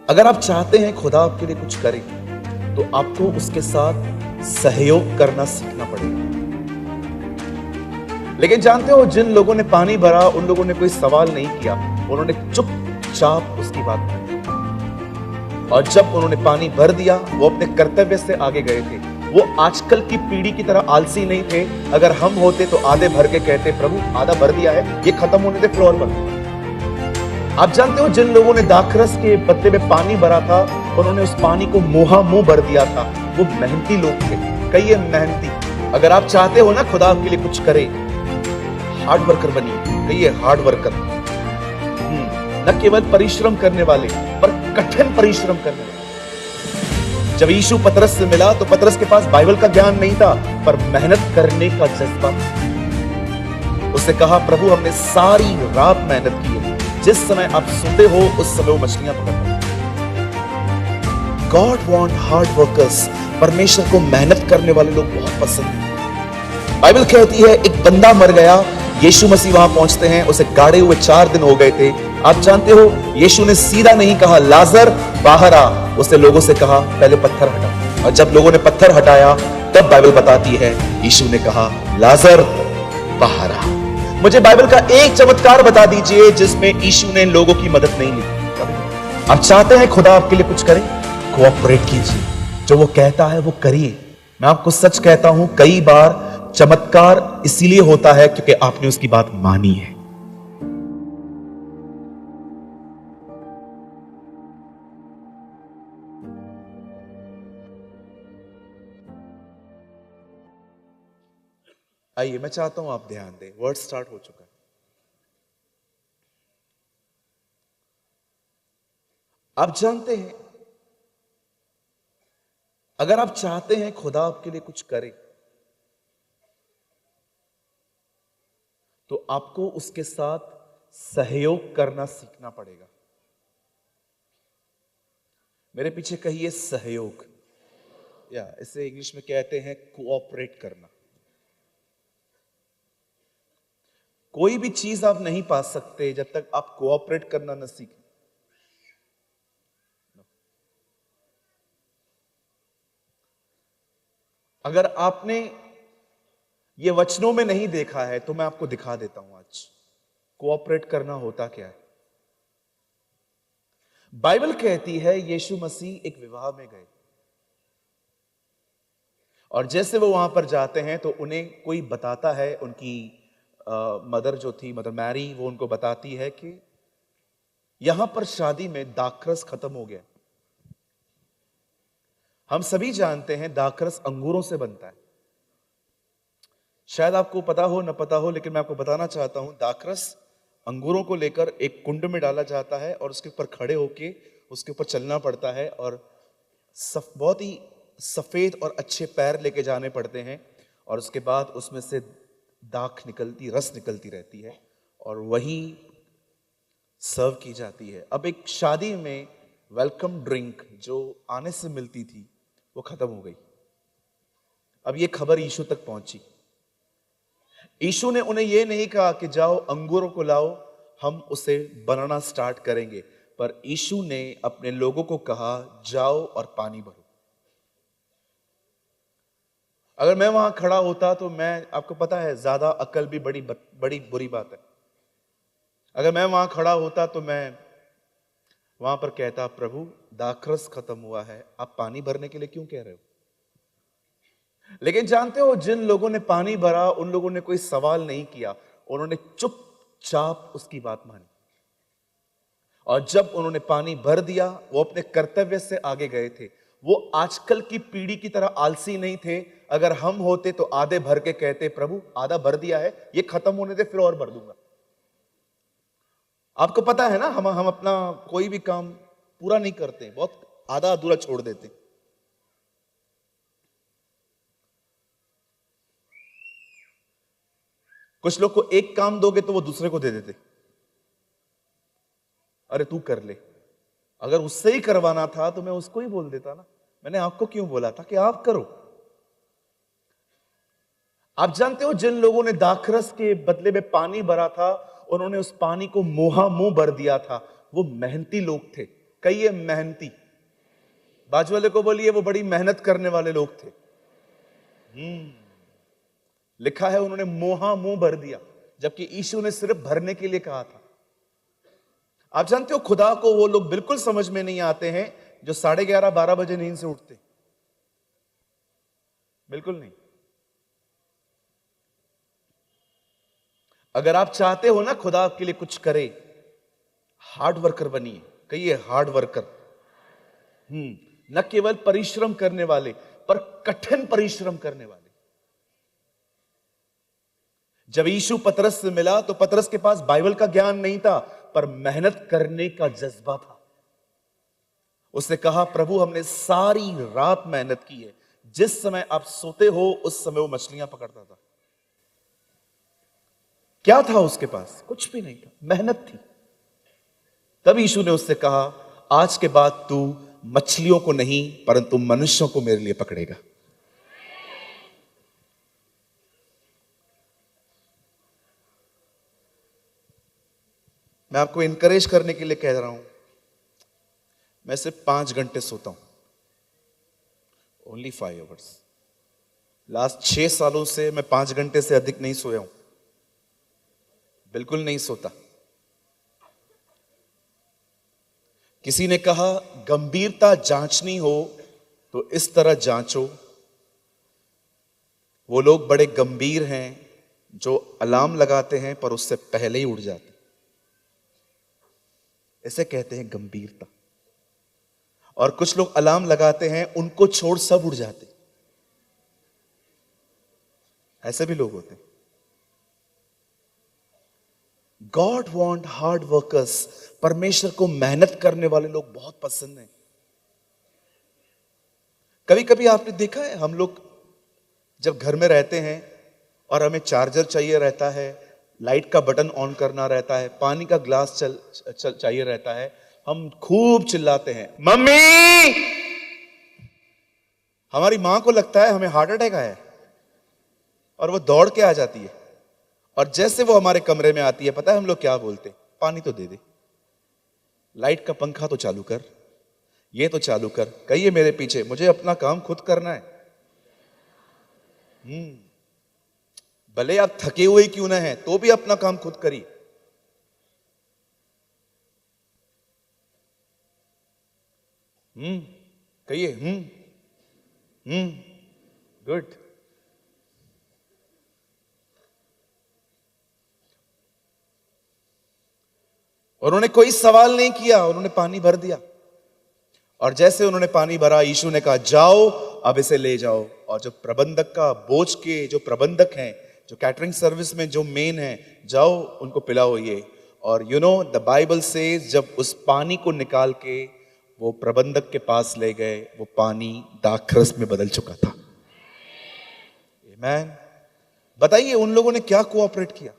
अगर आप चाहते हैं खुदा आपके लिए कुछ करे तो आपको उसके साथ सहयोग करना सीखना पड़ेगा। लेकिन जानते हो, जिन लोगों ने पानी भरा उन लोगों ने कोई सवाल नहीं किया, उन्होंने चुपचाप उसकी बात मानी। और जब उन्होंने पानी भर दिया, वो अपने कर्तव्य से आगे गए थे। वो आजकल की पीढ़ी की तरह आलसी नहीं थे। अगर हम होते तो आधे भर के कहते, प्रभु आधा भर दिया है, ये खत्म होने दे, फिर और भर दूंगा। आप जानते हो, जिन लोगों ने दाखरस के बदले में पानी भरा था, उन्होंने उस पानी को मुंह भर दिया था। वो मेहनती लोग थे। कहिए मेहनती। अगर आप चाहते हो ना खुदा आपके लिए कुछ करे, हार्ड वर्कर बनिए। कहिए हार्ड वर्कर। न केवल परिश्रम करने वाले, पर कठिन परिश्रम करने वाले। जब यीशु पतरस से मिला तो पतरस के पास बाइबल का ज्ञान नहीं था, पर मेहनत करने का जज्बा। उसने कहा, प्रभु हमने सारी रात मेहनत की है, जिस समय आप सोते हो उस समय वो मछलियां पकड़ते हैं। God want hard workers. परमेश्वर को मेहनत करने वाले लोग बहुत पसंद है। बाइबल कहती है एक बंदा मर गया, यीशु मसीह वहां पहुंचते हैं, उसे गाड़े हुए 4 दिन हो गए थे। आप जानते हो, यीशु ने सीधा नहीं कहा लाजर बाहर आ, उसने लोगों से कहा पहले पत्थर हटा। और जब लोगों ने पत्थर हटाया, तब बाइबल बताती है यीशु ने कहा लाजर बाहर आ। मुझे बाइबल का एक चमत्कार बता दीजिए जिसमें यीशु ने लोगों की मदद नहीं ली। आप चाहते हैं खुदा आपके लिए कुछ करे, कोऑपरेट कीजिए। जो वो कहता है वो करिए। मैं आपको सच कहता हूं, कई बार चमत्कार इसीलिए होता है क्योंकि आपने उसकी बात मानी है। आइए, मैं चाहता हूं आप ध्यान दें। वर्ड स्टार्ट हो चुका है। आप जानते हैं, अगर आप चाहते हैं खुदा आपके लिए कुछ करे तो आपको उसके साथ सहयोग करना सीखना पड़ेगा। मेरे पीछे कहिए सहयोग, या इसे इंग्लिश में कहते हैं कोऑपरेट करना। कोई भी चीज आप नहीं पा सकते जब तक आप कोऑपरेट करना न सीखें। अगर आपने ये वचनों में नहीं देखा है तो मैं आपको दिखा देता हूं आज कोऑपरेट करना होता क्या है। बाइबल कहती है यीशु मसीह एक विवाह में गए, और जैसे वो वहां पर जाते हैं तो उन्हें कोई बताता है, उनकी मदर जो थी, मदर मैरी, वो उनको बताती है कि यहां पर शादी में दाखरस खत्म हो गया। हम सभी जानते हैं दाखरस अंगूरों से बनता है। शायद आपको पता हो न पता हो, लेकिन मैं आपको बताना चाहता हूं, दाखरस अंगूरों को लेकर एक कुंड में डाला जाता है और उसके ऊपर खड़े होके उसके ऊपर चलना पड़ता है, और बहुत ही सफेद और अच्छे पैर लेके जाने पड़ते हैं, और उसके बाद उसमें से दाख निकलती, रस निकलती रहती है, और वही सर्व की जाती है। अब एक शादी में वेलकम ड्रिंक जो आने से मिलती थी वो खत्म हो गई। अब ये खबर यीशु तक पहुंची। यीशु ने उन्हें यह नहीं कहा कि जाओ अंगूरों को लाओ, हम उसे बनाना स्टार्ट करेंगे, पर यीशु ने अपने लोगों को कहा जाओ और पानी भरो। अगर मैं वहां खड़ा होता तो मैं, आपको पता है ज्यादा अकल भी बड़ी बुरी बात है। अगर मैं वहां खड़ा होता तो मैं वहां पर कहता, प्रभु दाखरस खत्म हुआ है, आप पानी भरने के लिए क्यों कह रहे हो? लेकिन जानते हो, जिन लोगों ने पानी भरा उन लोगों ने कोई सवाल नहीं किया, उन्होंने चुपचाप उसकी बात मानी। और जब उन्होंने पानी भर दिया, वो अपने कर्तव्य से आगे गए थे। वो आजकल की पीढ़ी की तरह आलसी नहीं थे। अगर हम होते तो आधे भर के कहते, प्रभु आधा भर दिया है, ये खत्म होने दे, फिर और भर दूंगा। आपको पता है ना, हम अपना कोई भी काम पूरा नहीं करते, बहुत आधा अधूरा छोड़ देते। कुछ लोग को एक काम दोगे तो वो दूसरे को दे देते, अरे तू कर ले। अगर उससे ही करवाना था तो मैं उसको ही बोल देता ना, मैंने आपको क्यों बोला था कि आप करो। आप जानते हो, जिन लोगों ने दाखरस के बदले में पानी भरा था, उन्होंने उस पानी को मुंह भर दिया था। वो मेहनती लोग थे। कई ये मेहनती। बाजू वाले को बोलिए वो बड़ी मेहनत करने वाले लोग थे। लिखा है उन्होंने मुंह भर दिया, जबकि यीशु ने सिर्फ भरने के लिए कहा था। आप जानते हो खुदा को वो लोग बिल्कुल समझ में नहीं आते हैं जो 11:30-12 बजे नींद से उठते, बिल्कुल नहीं। अगर आप चाहते हो ना खुदा आपके लिए कुछ करे, हार्ड वर्कर बनिए। कहिए हार्ड वर्कर। न केवल परिश्रम करने वाले, पर कठिन परिश्रम करने वाले। जब यीशु पतरस से मिला तो पतरस के पास बाइबल का ज्ञान नहीं था, पर मेहनत करने का जज्बा था। उसने कहा, प्रभु हमने सारी रात मेहनत की है, जिस समय आप सोते हो उस समय वो मछलियां पकड़ता था। क्या था उसके पास? कुछ भी नहीं था, मेहनत थी। तब यीशु ने उससे कहा, आज के बाद तू मछलियों को नहीं परंतु मनुष्यों को मेरे लिए पकड़ेगा। मैं आपको इनकरेज करने के लिए कह रहा हूं, मैं सिर्फ 5 घंटे सोता हूं, ओनली 5 आवर्स। लास्ट 6 सालों से मैं 5 घंटे से अधिक नहीं सोया हूं, बिल्कुल नहीं सोता। किसी ने कहा गंभीरता जांचनी हो तो इस तरह जांचो। वो लोग बड़े गंभीर हैं जो अलार्म लगाते हैं पर उससे पहले ही उठ जाते, इसे कहते हैं गंभीरता। और कुछ लोग अलार्म लगाते हैं, उनको छोड़ सब उठ जाते, ऐसे भी लोग होते हैं। God want hard workers. परमेश्वर को मेहनत करने वाले लोग बहुत पसंद हैं। कभी कभी आपने देखा है, हम लोग जब घर में रहते हैं और हमें चार्जर चाहिए रहता है, लाइट का बटन ऑन करना रहता है, पानी का ग्लास चाहिए रहता है, हम खूब चिल्लाते हैं, मम्मी। हमारी मां को लगता है हमें हार्ट अटैक आया है और वो दौड़ के आ जाती है। और जैसे वो हमारे कमरे में आती है, पता है हम लोग क्या बोलते? पानी तो दे दे, लाइट का पंखा तो चालू कर, ये तो चालू कर। कहिए मेरे पीछे, मुझे अपना काम खुद करना है। भले आप थके हुए क्यों ना हैं, तो भी अपना काम खुद करिए। कहिए गुड। उन्होंने कोई सवाल नहीं किया, उन्होंने पानी भर दिया। और जैसे उन्होंने पानी भरा, यीशु ने कहा, जाओ अब इसे ले जाओ। और जो प्रबंधक का बोझ के जो प्रबंधक हैं, जो कैटरिंग सर्विस में जो मेन है, जाओ उनको पिलाओ ये। और you know the Bible says, जब उस पानी को निकाल के वो प्रबंधक के पास ले गए, वो पानी दाखरस में बदल चुका था। आमीन। बताइए उन लोगों ने क्या कोऑपरेट किया?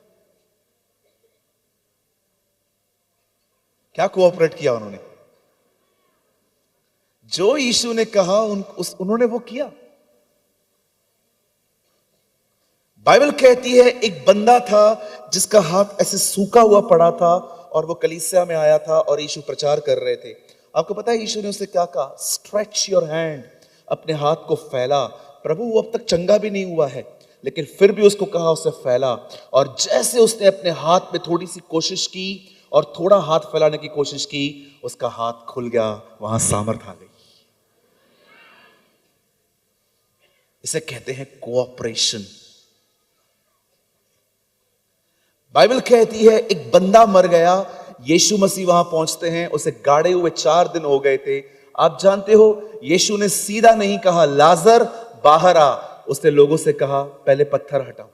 क्या कोऑपरेट किया उन्होंने? जो यीशु ने कहा उन्होंने वो किया। बाइबल कहती है एक बंदा था जिसका हाथ ऐसे सूखा हुआ पड़ा था और वो कलीसिया में आया था और यीशु प्रचार कर रहे थे। आपको पता है यीशु ने उससे क्या कहा? स्ट्रेच योर हैंड, अपने हाथ को फैला। प्रभु वो अब तक चंगा भी नहीं हुआ है, लेकिन फिर भी उसको कहा उसे फैला। और जैसे उसने अपने हाथ में थोड़ी सी कोशिश की और थोड़ा हाथ फैलाने की कोशिश की, उसका हाथ खुल गया, वहां सामर्थ आ गई। इसे कहते हैं कोऑपरेशन। बाइबल कहती है एक बंदा मर गया, यीशु मसीह वहां पहुंचते हैं, उसे गाड़े हुए 4 दिन हो गए थे। आप जानते हो यीशु ने सीधा नहीं कहा लाजर बाहर आ, उसने लोगों से कहा पहले पत्थर हटाओ।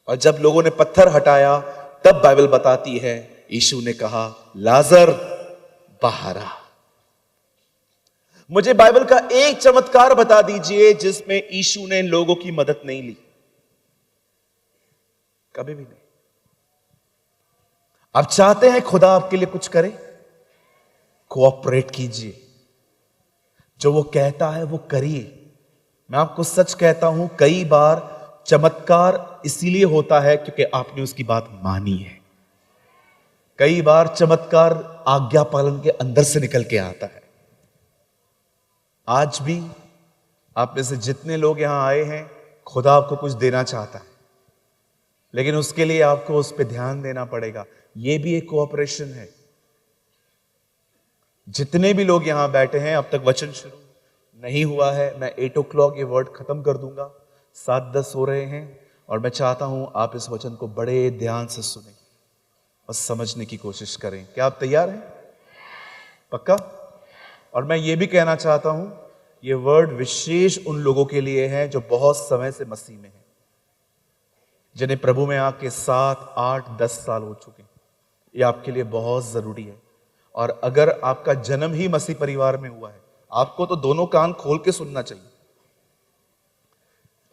और जब लोगों ने पत्थर हटाया, तब बाइबल बताती है यीशु ने कहा लाजर बाहर आ। मुझे बाइबल का एक चमत्कार बता दीजिए जिसमें यीशु ने लोगों की मदद नहीं ली। कभी भी नहीं। आप चाहते हैं खुदा आपके लिए कुछ करे, कोऑपरेट कीजिए। जो वो कहता है वो करिए। मैं आपको सच कहता हूं, कई बार चमत्कार इसीलिए होता है क्योंकि आपने उसकी बात मानी है। कई बार चमत्कार आज्ञा पालन के अंदर से निकल के आता है। आज भी आप में से जितने लोग यहां आए हैं, खुदा आपको कुछ देना चाहता है, लेकिन उसके लिए आपको उस पर ध्यान देना पड़ेगा। यह भी एक कोऑपरेशन है। जितने भी लोग यहां बैठे हैं, अब तक वचन शुरू नहीं हुआ है। मैं 8 o'clock ये वर्ड खत्म कर दूंगा। 7:10 हो रहे हैं और मैं चाहता हूं आप इस वचन को बड़े ध्यान से सुने और समझने की कोशिश करें। क्या आप तैयार हैं? पक्का? और मैं ये भी कहना चाहता हूं, ये वर्ड विशेष उन लोगों के लिए है जो बहुत समय से मसीह में हैं, जिन्हें प्रभु में आके 7, 8, 10 साल हो चुके हैं। ये आपके लिए बहुत जरूरी है। और अगर आपका जन्म ही मसीह परिवार में हुआ है, आपको तो दोनों कान खोल के सुनना चाहिए।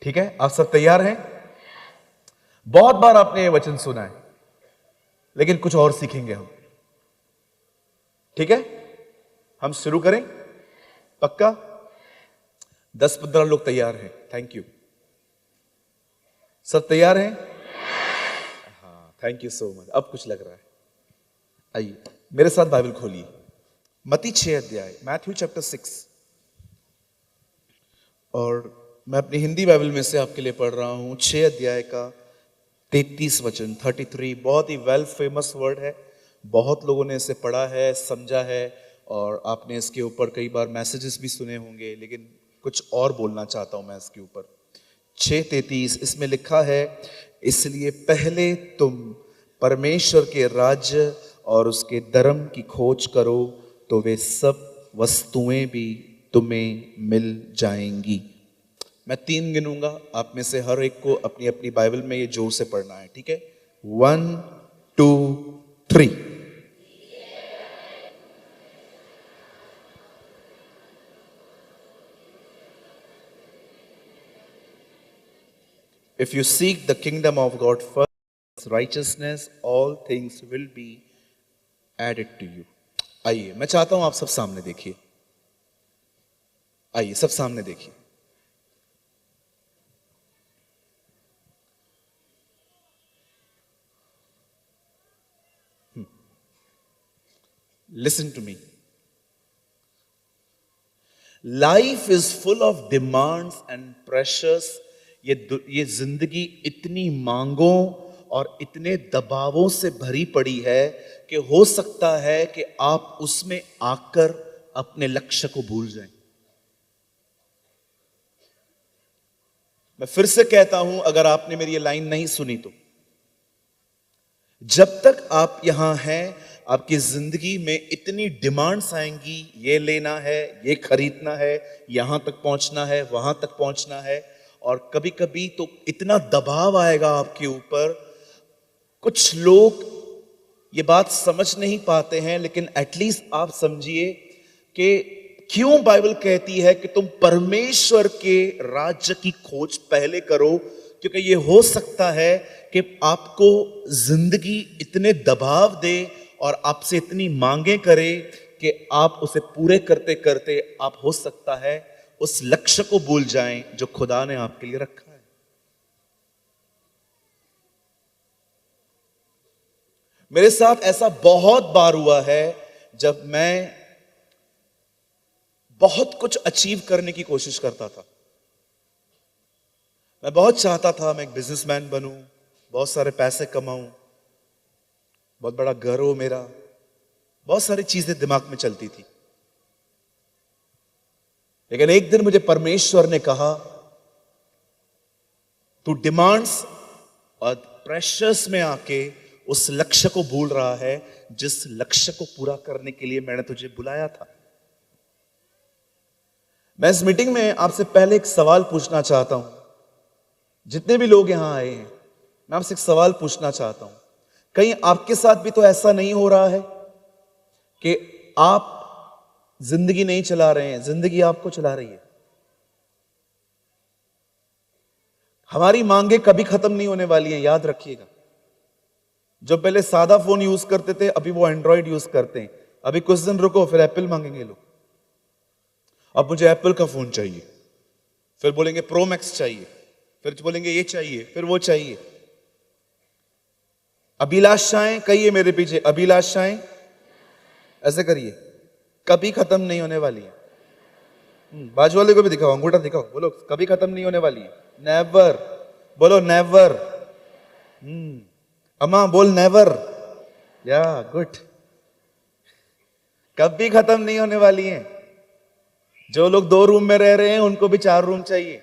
ठीक है? आप सब तैयार हैं? बहुत बार आपने ये वचन सुना है, लेकिन कुछ और सीखेंगे हम। ठीक है? हम शुरू करें? पक्का? 10-15 लोग तैयार हैं। Thank you. सब तैयार हैं? हाँ, थैंक यू सो मच। अब कुछ लग रहा है। आइए मेरे साथ बाइबल खोलिए, मत्ती 6 अध्याय, मैथ्यू चैप्टर 6। और मैं अपनी हिंदी बाइबल में से आपके लिए पढ़ रहा हूं 6 अध्याय का 33 वचन, 33। बहुत ही वेल फेमस वर्ड है, बहुत लोगों ने इसे पढ़ा है, समझा है, और आपने इसके ऊपर कई बार मैसेजेस भी सुने होंगे, लेकिन कुछ और बोलना चाहता हूं मैं इसके ऊपर। 6:33 इसमें लिखा है, इसलिए पहले तुम परमेश्वर के राज्य और उसके धर्म की खोज करो, तो वे सब वस्तुएं भी तुम्हें मिल जाएंगी। मैं 3 गिनूंगा, आप में से हर एक को अपनी अपनी बाइबल में ये जोर से पढ़ना है। ठीक है? 1, 2, 3। If you seek the kingdom of God first, righteousness, all things will be added to you. आइए, मैं चाहता हूं आप सब सामने देखिए। आइए सब सामने देखिए। Listen to me. Life is full of demands and pressures. ये जिंदगी इतनी मांगों और इतने दबावों से भरी पड़ी है कि हो सकता है कि आप उसमें आकर अपने लक्ष्य को भूल जाएं। मैं फिर से कहता हूं, अगर आपने मेरी ये लाइन नहीं सुनी तो, जब तक आप यहां हैं, आपकी जिंदगी में इतनी डिमांड्स आएंगी, ये लेना है, ये खरीदना है, यहां तक पहुंचना है, वहां तक पहुंचना है, और कभी कभी तो इतना दबाव आएगा आपके ऊपर। कुछ लोग ये बात समझ नहीं पाते हैं, लेकिन एटलीस्ट आप समझिए कि क्यों बाइबल कहती है कि तुम परमेश्वर के राज्य की खोज पहले करो। क्योंकि ये हो सकता है कि आपको जिंदगी इतने दबाव दे और आपसे इतनी मांगे करे कि आप उसे पूरे करते करते आप हो सकता है उस लक्ष्य को भूल जाएं जो खुदा ने आपके लिए रखा है। मेरे साथ ऐसा बहुत बार हुआ है जब मैं बहुत कुछ अचीव करने की कोशिश करता था। मैं बहुत चाहता था मैं एक बिजनेसमैन बनूं, बहुत सारे पैसे कमाऊं, बहुत बड़ा घर हो मेरा, बहुत सारी चीजें दिमाग में चलती थी। लेकिन एक दिन मुझे परमेश्वर ने कहा, तू डिमांड्स और प्रेशर्स में आके उस लक्ष्य को भूल रहा है जिस लक्ष्य को पूरा करने के लिए मैंने तुझे बुलाया था। मैं इस मीटिंग में आपसे पहले एक सवाल पूछना चाहता हूं। जितने भी लोग यहां आए हैं, मैं आपसे एक सवाल पूछना चाहता हूं। कहीं आपके साथ भी तो ऐसा नहीं हो रहा है कि आप जिंदगी नहीं चला रहे हैं, जिंदगी आपको चला रही है? हमारी मांगे कभी खत्म नहीं होने वाली हैं, याद रखिएगा। जो पहले सादा फोन यूज करते थे, अभी वो एंड्रॉइड यूज करते हैं। अभी कुछ दिन रुको, फिर एप्पल मांगेंगे लोग। अब मुझे एप्पल का फोन चाहिए, फिर बोलेंगे प्रो मैक्स चाहिए, फिर बोलेंगे ये चाहिए, फिर वो चाहिए। अभिलाषाएं, कहिए मेरे पीछे, अभिलाषाएं ऐसे करिए, कभी खत्म नहीं होने वाली है। बाजू वाले को भी दिखाओ, अंगूठा दिखाओ, बोलो कभी खत्म नहीं होने वाली है। नेवर, बोलो नेवर। अम्मा बोल नेवर। या गुड। कभी खत्म नहीं होने वाली है। जो लोग 2 रूम में रह रहे हैं उनको भी 4 रूम चाहिए।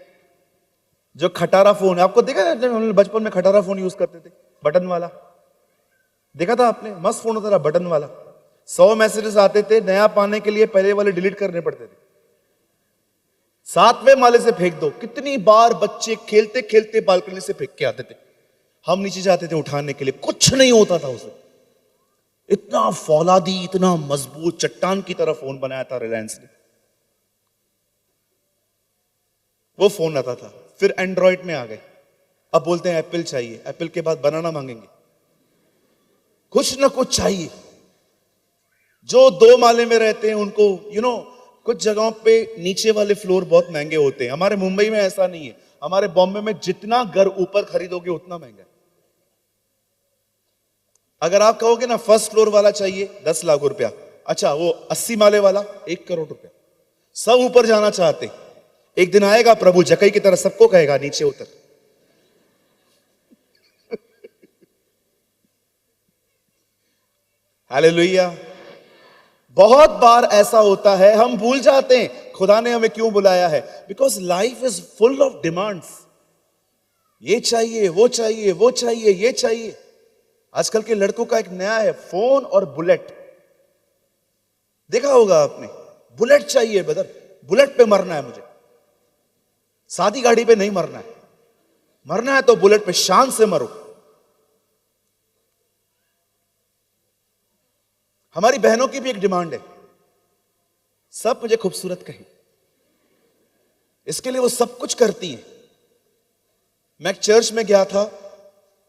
जो खटारा फोन है, आपको देखा है हम बचपन में खटारा फोन यूज करते थे, बटन वाला, देखा था आपने? मस्त फोन होता था बटन वाला। 100 मैसेजेस आते थे, नया पाने के लिए पहले वाले डिलीट करने पड़ते थे। 7वें माले से फेंक दो। कितनी बार बच्चे खेलते खेलते बालकनी से फेंक के आते थे, हम नीचे जाते थे उठाने के लिए, कुछ नहीं होता था उसे। इतना फौलादी, इतना मजबूत चट्टान की तरह फोन बनाया था रिलायंस ने। वो फोन आता था। फिर एंड्रॉइड में आ गए, अब बोलते हैं एप्पल चाहिए, एप्पल के बाद बनाना मांगेंगे, कुछ ना कुछ चाहिए। जो 2 माले में रहते हैं उनको कुछ जगहों पे नीचे वाले फ्लोर बहुत महंगे होते हैं। हमारे मुंबई में ऐसा नहीं है, हमारे बॉम्बे में जितना घर ऊपर खरीदोगे उतना महंगा है। अगर आप कहोगे ना फर्स्ट फ्लोर वाला चाहिए 10 लाख रुपया, अच्छा वो 80 माले वाला 1 करोड़ रुपया। सब ऊपर जाना चाहते। एक दिन आएगा प्रभु जकई की तरह सबको कहेगा नीचे उतर। हालेलुया। बहुत बार ऐसा होता है, हम भूल जाते हैं खुदा ने हमें क्यों बुलाया है। Because life is full of demands. ये चाहिए, वो चाहिए, वो चाहिए, ये चाहिए। आजकल के लड़कों का एक नया है, फोन और बुलेट। देखा होगा आपने, बुलेट चाहिए ब्रदर, बुलेट पे मरना है मुझे। सादी गाड़ी पे नहीं मरना है, मरना है तो बुलेट पे शान से मरो। हमारी बहनों की भी एक डिमांड है, सब मुझे खूबसूरत कहें। इसके लिए वो सब कुछ करती हैं। मैं एक चर्च में गया था,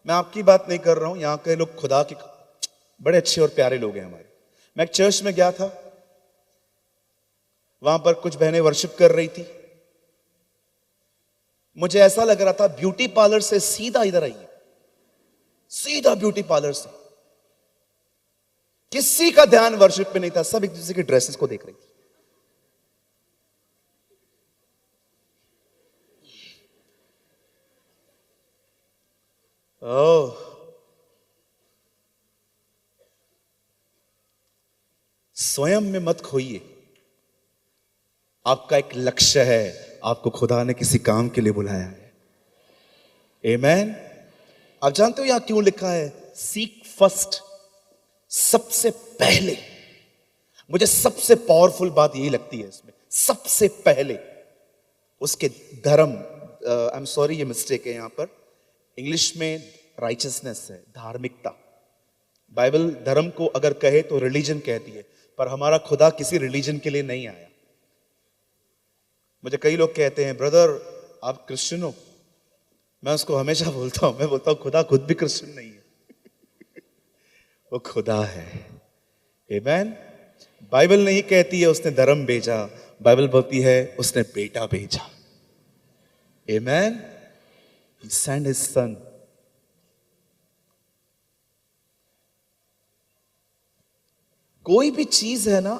मैं आपकी बात नहीं कर रहा हूं, यहां के लोग खुदा के बड़े अच्छे और प्यारे लोग हैं हमारे। मैं एक चर्च में गया था, वहां पर कुछ बहनें वर्शिप कर रही थी। मुझे ऐसा लग रहा था ब्यूटी पार्लर से सीधा इधर आई है, सीधा ब्यूटी पार्लर से। किसी का ध्यान वर्शिप पे नहीं था, सब एक दूसरे के ड्रेसेस को देख रही थी। ओह, स्वयं में मत खोइए। आपका एक लक्ष्य है, आपको खुदा ने किसी काम के लिए बुलाया है। आमेन। आप जानते हो यहां क्यों लिखा है सीक फर्स्ट, सबसे पहले। मुझे सबसे पावरफुल बात यही लगती है इसमें, सबसे पहले उसके धर्म। आई एम सॉरी ये मिस्टेक है, यहां पर इंग्लिश में राइचसनेस है, धार्मिकता। बाइबल धर्म को अगर कहे तो रिलीजन कहती है, पर हमारा खुदा किसी रिलीजन के लिए नहीं आया। मुझे कई लोग कहते हैं ब्रदर आप क्रिश्चियन हो, मैं उसको हमेशा बोलता हूं, मैं बोलता हूं खुदा खुद भी क्रिश्चियन नहीं है। वो खुदा है। आमेन। बाइबल नहीं कहती है उसने धर्म भेजा, बाइबल बोलती है उसने बेटा भेजा। आमेन। He sent his son. कोई भी चीज है ना,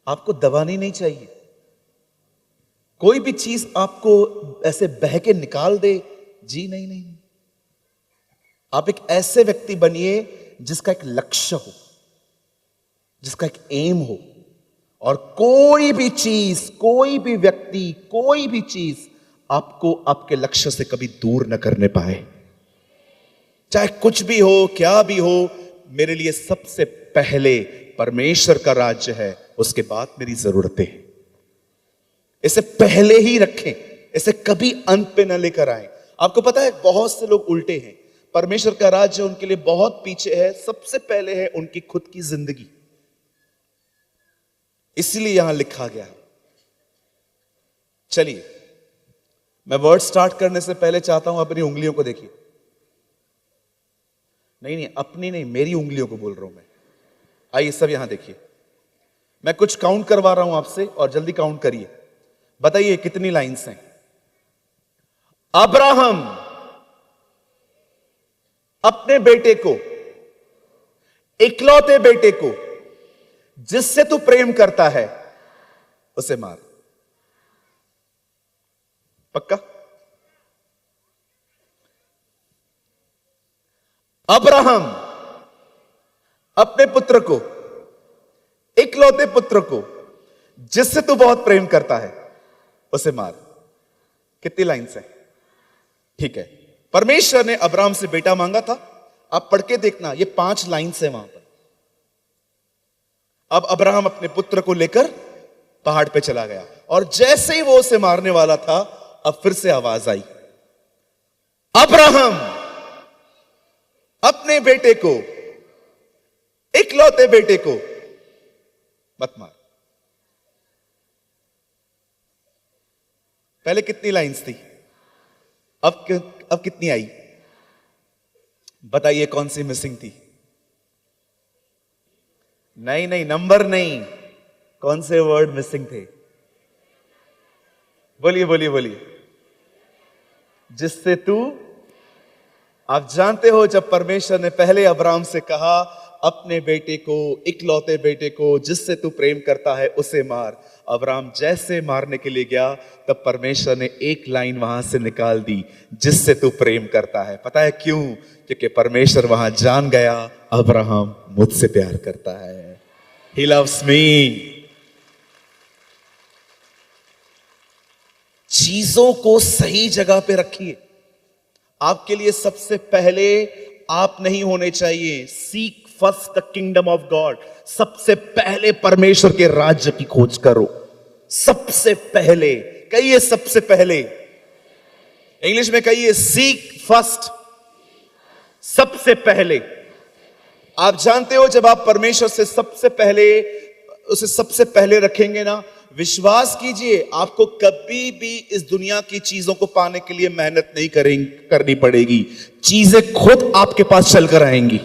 आपको दबानी नहीं चाहिए। कोई भी चीज आपको ऐसे बह के निकाल दे, जी नहीं नहीं। आप एक ऐसे व्यक्ति बनिए जिसका एक लक्ष्य हो, जिसका एक एम हो, और कोई भी चीज, कोई भी व्यक्ति, कोई भी चीज आपको आपके लक्ष्य से कभी दूर न करने पाए। चाहे कुछ भी हो, क्या भी हो, मेरे लिए सबसे पहले परमेश्वर का राज्य है, उसके बाद मेरी जरूरतें। इसे पहले ही रखें, इसे कभी अंत पे न लेकर आए। आपको पता है बहुत से लोग उल्टे हैं, परमेश्वर का राज्य उनके लिए बहुत पीछे है, सबसे पहले है उनकी खुद की जिंदगी। इसलिए यहां लिखा गया। चलिए, मैं वर्ड स्टार्ट करने से पहले चाहता हूं अपनी उंगलियों को देखिए। नहीं नहीं, अपनी नहीं, मेरी उंगलियों को बोल रहा हूं मैं। आइए सब यहां देखिए, मैं कुछ काउंट करवा रहा हूं आपसे और जल्दी काउंट करिए, बताइए कितनी लाइंस हैं। अब्राहम, अपने बेटे को, इकलौते बेटे को, जिससे तू प्रेम करता है, उसे मार। पक्का? अब्राहम अपने पुत्र को, इकलौते पुत्र को, जिससे तू बहुत प्रेम करता है, उसे मार। कितनी लाइन्स है? ठीक है, परमेश्वर ने अब्राहम से बेटा मांगा था। आप पढ़ के देखना, ये 5 लाइन्स है वहां पर। अब अब्राहम अपने पुत्र को लेकर पहाड़ पे चला गया, और जैसे ही वो उसे मारने वाला था, अब फिर से आवाज आई, अब्राहम अपने बेटे को, इकलौते बेटे को मत मार। पहले कितनी लाइन्स थी? अब कितनी आई? बताइए कौन सी मिसिंग थी? नहीं, नंबर नहीं, कौन से वर्ड मिसिंग थे? बोलिए। जिससे तू, आप जानते हो जब परमेश्वर ने पहले अब्राहम से कहा अपने बेटे को, इकलौते बेटे को, जिससे तू प्रेम करता है, उसे मार, अब्राहम जैसे मारने के लिए गया, तब परमेश्वर ने एक लाइन वहां से निकाल दी, जिससे तू प्रेम करता है। पता है क्यों? क्योंकि परमेश्वर वहां जान गया, अब्राहम मुझसे प्यार करता है। He loves me। चीजों को सही जगह पे रखिए। आपके लिए सबसे पहले आप नहीं होने चाहिए। Seek first the kingdom of God. सबसे पहले परमेश्वर के राज्य की खोज करो। सबसे पहले कहिए, सबसे पहले। इंग्लिश में कहिए, सीक फर्स्ट, सबसे पहले। आप जानते हो जब आप परमेश्वर से सबसे पहले, उसे सबसे पहले रखेंगे ना, विश्वास कीजिए आपको कभी भी इस दुनिया की चीजों को पाने के लिए मेहनत नहीं करनी पड़ेगी। चीजें खुद आपके पास चलकर आएंगी।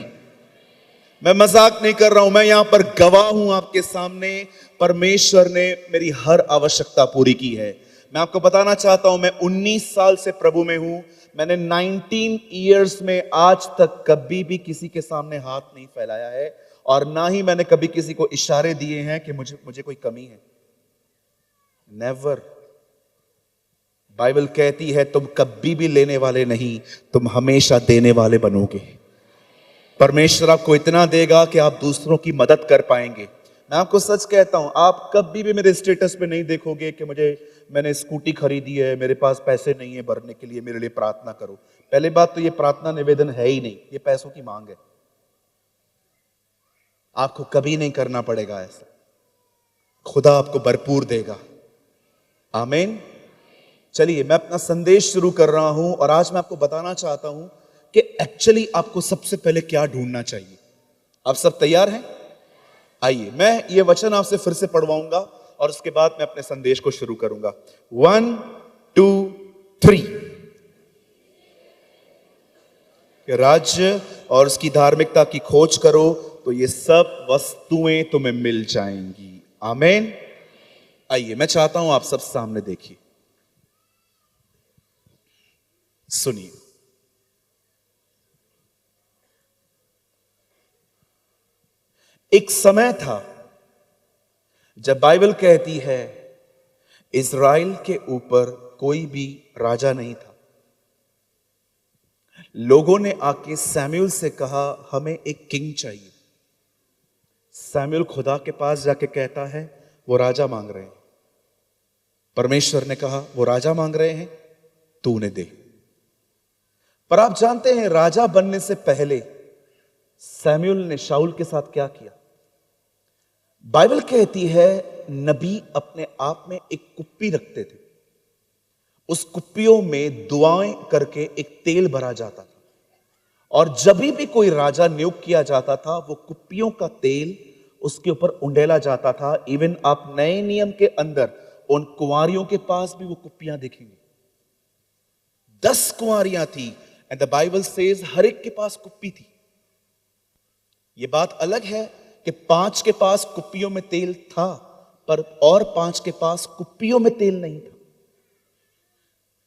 मैं मजाक नहीं कर रहा हूं, मैं यहां पर गवाह हूं आपके सामने। परमेश्वर ने मेरी हर आवश्यकता पूरी की है। मैं आपको बताना चाहता हूं, मैं 19 साल से प्रभु में हूं। मैंने 19 इयर्स में आज तक कभी भी किसी के सामने हाथ नहीं फैलाया है, और ना ही मैंने कभी किसी को इशारे दिए हैं कि मुझे कोई कमी है। नेवर। बाइबल कहती है तुम कभी भी लेने वाले नहीं, तुम हमेशा देने वाले बनोगे। परमेश्वर आपको इतना देगा कि आप दूसरों की मदद कर पाएंगे। मैं आपको सच कहता हूं, आप कभी भी मेरे स्टेटस पे नहीं देखोगे कि मैंने स्कूटी खरीदी है, मेरे पास पैसे नहीं है भरने के लिए, मेरे लिए प्रार्थना करो। पहली बात तो ये प्रार्थना निवेदन है ही नहीं, ये पैसों की मांग है। आपको कभी नहीं करना पड़ेगा ऐसा। खुदा आपको भरपूर देगा। आमीन। चलिए, मैं अपना संदेश शुरू कर रहा हूं, और आज मैं आपको बताना चाहता हूं कि एक्चुअली आपको सबसे पहले क्या ढूंढना चाहिए। आप सब तैयार हैं? आइए, मैं ये वचन आपसे फिर से पढ़वाऊंगा, और उसके बाद मैं अपने संदेश को शुरू करूंगा। 1 2 3। राज्य और उसकी धार्मिकता की खोज करो तो ये सब वस्तुएं तुम्हें मिल जाएंगी। आमीन। आइए, मैं चाहता हूं आप सब सामने देखिए, सुनिए। एक समय था जब बाइबल कहती है इज़राइल के ऊपर कोई भी राजा नहीं था। लोगों ने आके सैमुएल से कहा हमें एक किंग चाहिए। सैमुएल खुदा के पास जाके कहता है वो राजा मांग रहे हैं। परमेश्वर ने कहा वो राजा मांग रहे हैं, तू उन्हें दे। पर आप जानते हैं राजा बनने से पहले सैमुएल ने शाऊल के साथ क्या किया? बाइबल कहती है नबी अपने आप में एक कुप्पी रखते थे। उस कुप्पियों में दुआएं करके एक तेल भरा जाता था, और जब भी कोई राजा नियुक्त किया जाता था वो कुप्पियों का तेल उसके ऊपर उंडेला जाता था। इवन आप नए नियम के अंदर उन कुंवारियों के पास भी वो कुप्पियां देखेंगे। 10 कुंवारियां थी, एंड द बाइबल सेज हर एक के पास कुप्पी थी। ये बात अलग है कि 5 के पास कुप्पियों में तेल था, पर और 5 के पास कुप्पियों में तेल नहीं था।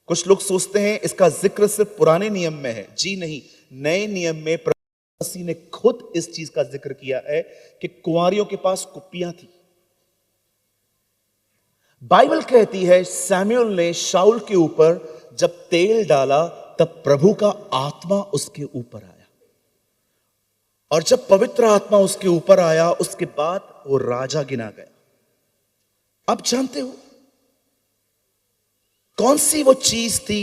कुछ लोग सोचते हैं इसका जिक्र सिर्फ पुराने नियम में है। जी नहीं, नए नियम में प्रभु मसीह ने खुद इस चीज का जिक्र किया है कि कुंवारियों के पास कुप्पियां थी। बाइबल कहती है सैमुअल ने शाऊल के ऊपर जब तेल डाला तब प्रभु का आत्मा उसके ऊपर आया, और जब पवित्र आत्मा उसके ऊपर आया उसके बाद वो राजा गिना गया। आप जानते हो कौन सी वो चीज थी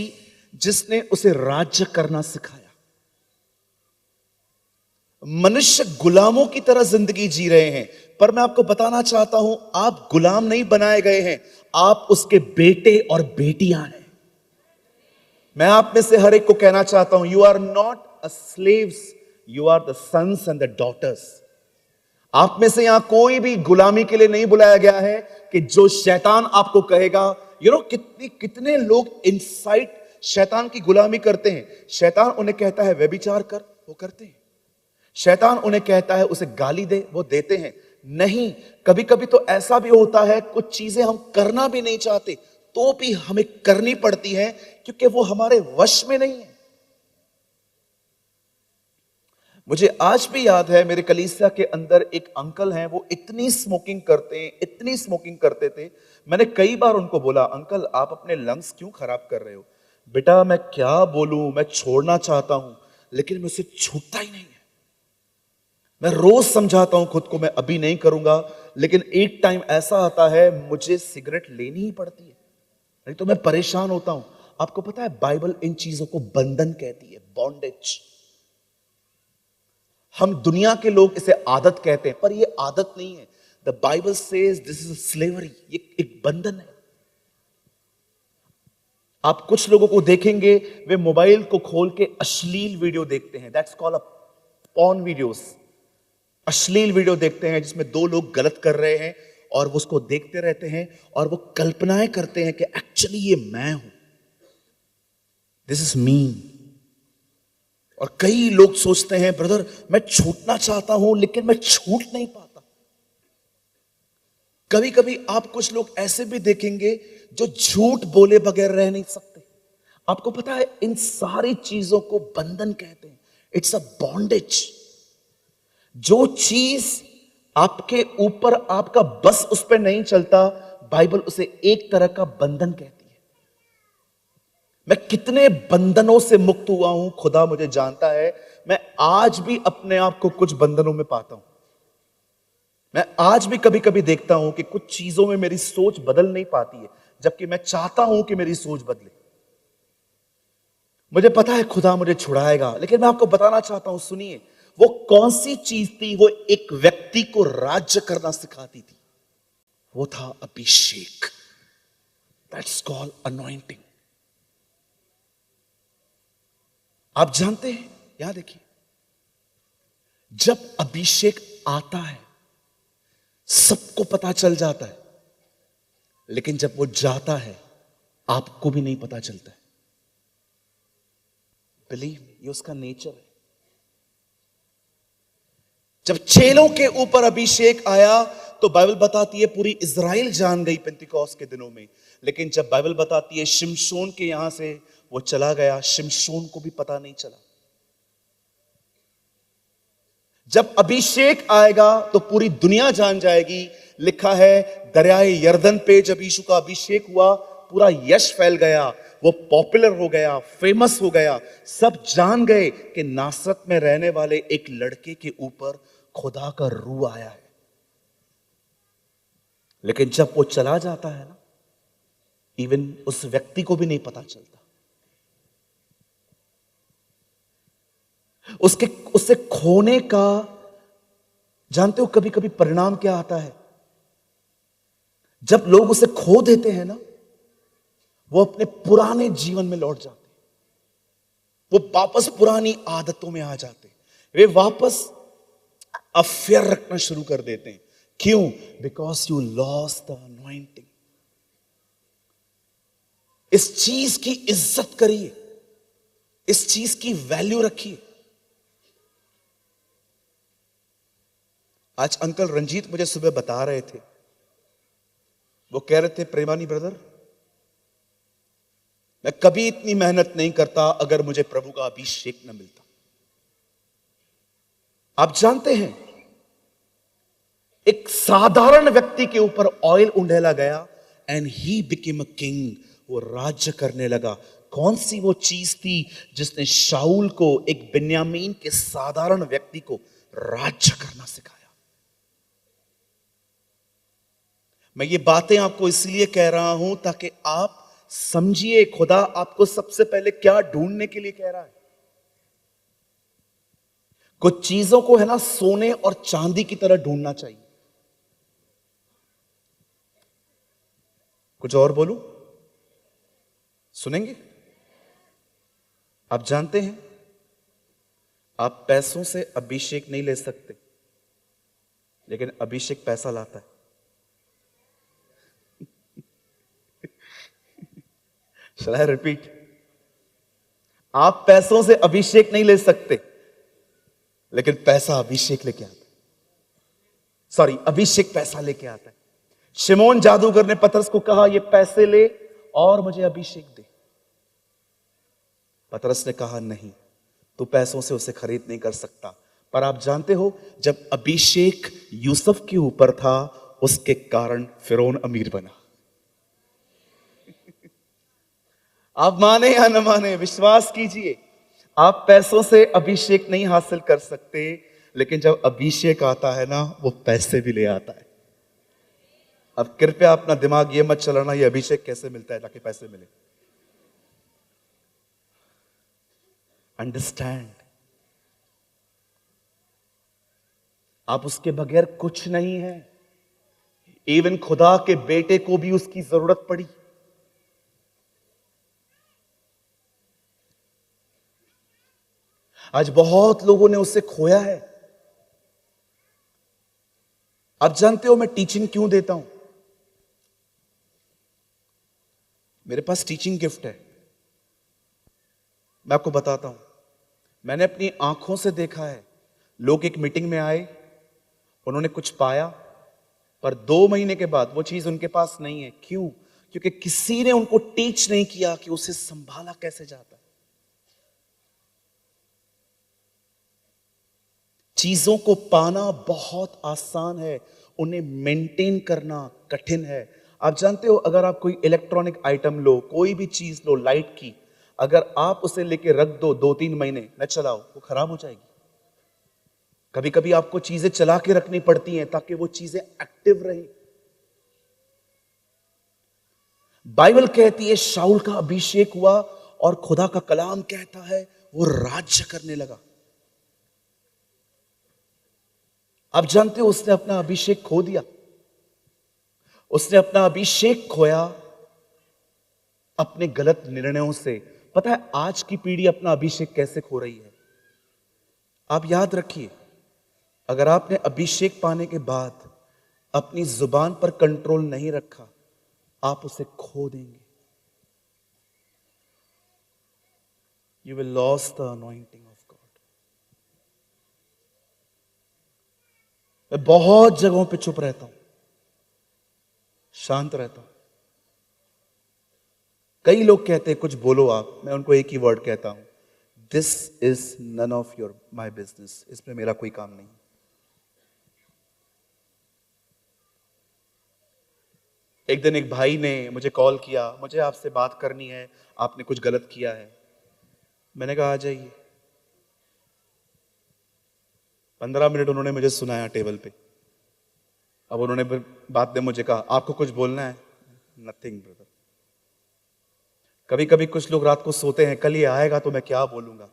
जिसने उसे राज्य करना सिखाया? मनुष्य गुलामों की तरह जिंदगी जी रहे हैं, पर मैं आपको बताना चाहता हूं आप गुलाम नहीं बनाए गए हैं, आप उसके बेटे और बेटियां हैं। मैं आप में से हर एक को कहना चाहता हूं, you are not a slaves, you are the sons and the daughters. आप में से यहां कोई भी गुलामी के लिए नहीं बुलाया गया है कि जो शैतान आपको कहेगा, कितने लोग इनसाइड शैतान की गुलामी करते हैं। शैतान उन्हें कहता है व्यभिचार कर, वो करते हैं। शैतान उन्हें कहता है उसे गाली दे, वो देते हैं। नहीं, कभी कभी तो ऐसा भी होता है कुछ चीजें हम करना भी नहीं चाहते तो भी हमें करनी पड़ती है क्योंकि वो हमारे वश में नहीं है। मुझे आज भी याद है मेरे कलीसिया के अंदर एक अंकल हैं, वो इतनी स्मोकिंग करते थे। मैंने कई बार उनको बोला, अंकल आप अपने लंग्स क्यों खराब कर रहे हो? बेटा मैं क्या बोलूं, मैं छोड़ना चाहता हूं लेकिन मुझसे छूटता ही नहीं है। मैं रोज समझाता हूं खुद को मैं अभी नहीं करूंगा, लेकिन एक टाइम ऐसा आता है मुझे सिगरेट लेनी ही पड़ती है, नहीं तो मैं परेशान होता हूं। आपको पता है बाइबल इन चीजों को बंधन कहती है, बॉन्डेज। हम दुनिया के लोग इसे आदत कहते हैं, पर यह आदत नहीं है। The Bible says this is slavery, ये एक बंधन है। आप कुछ लोगों को देखेंगे वे मोबाइल को खोल के अश्लील वीडियो देखते हैं, that's called a porn videos. अश्लील वीडियो देखते हैं जिसमें दो लोग गलत कर रहे हैं और वो उसको देखते रहते हैं और वो कल्पनाएं करते हैं कि एक्चुअली ये मैं हूं, दिस इज मी। और कई लोग सोचते हैं ब्रदर मैं छूटना चाहता हूं लेकिन मैं छूट नहीं पाता। कभी कभी आप कुछ लोग ऐसे भी देखेंगे जो झूठ बोले बगैर रह नहीं सकते। आपको पता है इन सारी चीजों को बंधन कहते हैं, इट्स अ बॉन्डेज। जो चीज आपके ऊपर आपका बस उस पर नहीं चलता, बाइबल उसे एक तरह का बंधन कहती है। मैं कितने बंधनों से मुक्त हुआ हूं खुदा मुझे जानता है। मैं आज भी अपने आप को कुछ बंधनों में पाता हूं। मैं आज भी कभी कभी देखता हूं कि कुछ चीजों में मेरी सोच बदल नहीं पाती है, जबकि मैं चाहता हूं कि मेरी सोच बदले। मुझे पता है खुदा मुझे छुड़ाएगा, लेकिन मैं आपको बताना चाहता हूं, सुनिए वो कौन सी चीज थी वो एक व्यक्ति को राज्य करना सिखाती थी? वो था अभिषेक। That's called anointing. आप जानते हैं, यहां देखिए, जब अभिषेक आता है सबको पता चल जाता है, लेकिन जब वो जाता है आपको भी नहीं पता चलता है। बिलीव मी, ये उसका नेचर है। जब चेलों के ऊपर अभिषेक आया तो बाइबल बताती है पूरी इजराइल जान गई पेंतिकोस्त के दिनों में। लेकिन जब बाइबल बताती है शिमशोन के यहां से वो चला गया, शिमशोन को भी पता नहीं चला। जब अभिषेक आएगा तो पूरी दुनिया जान जाएगी। लिखा है दरियाए यर्दन पे जब यीशु का अभिषेक हुआ पूरा यश फैल गया, वो पॉपुलर हो गया, फेमस हो गया। सब जान गए कि नासरत में रहने वाले एक लड़के के ऊपर खुदा का रूह आया है। लेकिन जब वो चला जाता है ना, इवन उस व्यक्ति को भी नहीं पता चलता। उससे खोने का जानते हो कभी कभी परिणाम क्या आता है? जब लोग उसे खो देते हैं ना, वो अपने पुराने जीवन में लौट जाते, वो वापस पुरानी आदतों में आ जाते, वे वापस अफेयर रखना शुरू कर देते हैं। क्यों? Because you lost the anointing. इस चीज की इज्जत करिए, इस चीज की वैल्यू रखिए। आज अंकल रंजीत मुझे सुबह बता रहे थे, वो कह रहे थे प्रेमानी ब्रदर मैं कभी इतनी मेहनत नहीं करता अगर मुझे प्रभु का अभिषेक न मिलता। आप जानते हैं, एक साधारण व्यक्ति के ऊपर ऑयल उंडेला गया and he became a king, वो राज्य करने लगा। कौन सी वो चीज थी जिसने शाऊल को, एक बिन्यामीन के साधारण व्यक्ति को, राज्य करना सिखाया? मैं ये बातें आपको इसलिए कह रहा हूं ताकि आप समझिए खुदा आपको सबसे पहले क्या ढूंढने के लिए कह रहा है। कुछ चीजों को है ना सोने और चांदी की तरह ढूंढना चाहिए। कुछ और बोलूं? सुनेंगे? आप जानते हैं, आप पैसों से अभिषेक नहीं ले सकते, लेकिन अभिषेक पैसा लाता है। Shall I repeat? आप पैसों से अभिषेक नहीं ले सकते, लेकिन पैसा अभिषेक लेके आता है। सॉरी, अभिषेक पैसा लेके आता है। शिमोन जादूगर ने पतरस को कहा, ये पैसे ले और मुझे अभिषेक दे। पतरस ने कहा, नहीं, तू पैसों से उसे खरीद नहीं कर सकता। पर आप जानते हो, जब अभिषेक यूसुफ के ऊपर था, उसके कारण फिरौन अमीर बना। आप माने या न माने, विश्वास कीजिए, आप पैसों से अभिषेक नहीं हासिल कर सकते, लेकिन जब अभिषेक आता है ना, वो पैसे भी ले आता है। अब कृपया अपना दिमाग ये मत चलाना, ये अभिषेक कैसे मिलता है ताकि पैसे मिले। अंडरस्टैंड, आप उसके बगैर कुछ नहीं है। इवन खुदा के बेटे को भी उसकी जरूरत पड़ी। आज बहुत लोगों ने उसे खोया है। आप जानते हो मैं टीचिंग क्यों देता हूं? मेरे पास टीचिंग गिफ्ट है। मैं आपको बताता हूं, मैंने अपनी आंखों से देखा है, लोग एक मीटिंग में आए, उन्होंने कुछ पाया, पर 2 महीने के बाद वो चीज उनके पास नहीं है। क्यों? क्योंकि किसी ने उनको टीच नहीं किया कि उसे संभाला कैसे जाता है। चीजों को पाना बहुत आसान है, उन्हें मेंटेन करना कठिन है। आप जानते हो, अगर आप कोई इलेक्ट्रॉनिक आइटम लो, कोई भी चीज लो लाइट की, अगर आप उसे लेके रख दो 2-3 महीने न चलाओ, वो खराब हो जाएगी। कभी कभी आपको चीजें चला के रखनी पड़ती हैं ताकि वो चीजें एक्टिव रहे। बाइबल कहती है शाऊल का अभिषेक हुआ और खुदा का कलाम कहता है वो राज्य करने लगा। आप जानते हो, उसने अपना अभिषेक खो दिया। उसने अपना अभिषेक खोया अपने गलत निर्णयों से। पता है आज की पीढ़ी अपना अभिषेक कैसे खो रही है? आप याद रखिए, अगर आपने अभिषेक पाने के बाद अपनी जुबान पर कंट्रोल नहीं रखा, आप उसे खो देंगे। You will lose the anointing of God. मैं बहुत जगहों पे चुप रहता हूं, शांत रहता हूं। कई लोग कहते हैं कुछ बोलो आप, मैं उनको एक ही वर्ड कहता हूं, this is none of your my business. इसमें मेरा कोई काम नहीं। एक दिन एक भाई ने मुझे कॉल किया, मुझे आपसे बात करनी है, आपने कुछ गलत किया है। मैंने कहा आ जाइए। 15 मिनट उन्होंने मुझे सुनाया टेबल पे। अब उन्होंने बाद में मुझे कहा आपको कुछ बोलना है? Nothing brother. कभी कभी कुछ लोग रात को सोते हैं, कल ये आएगा तो मैं क्या बोलूंगा।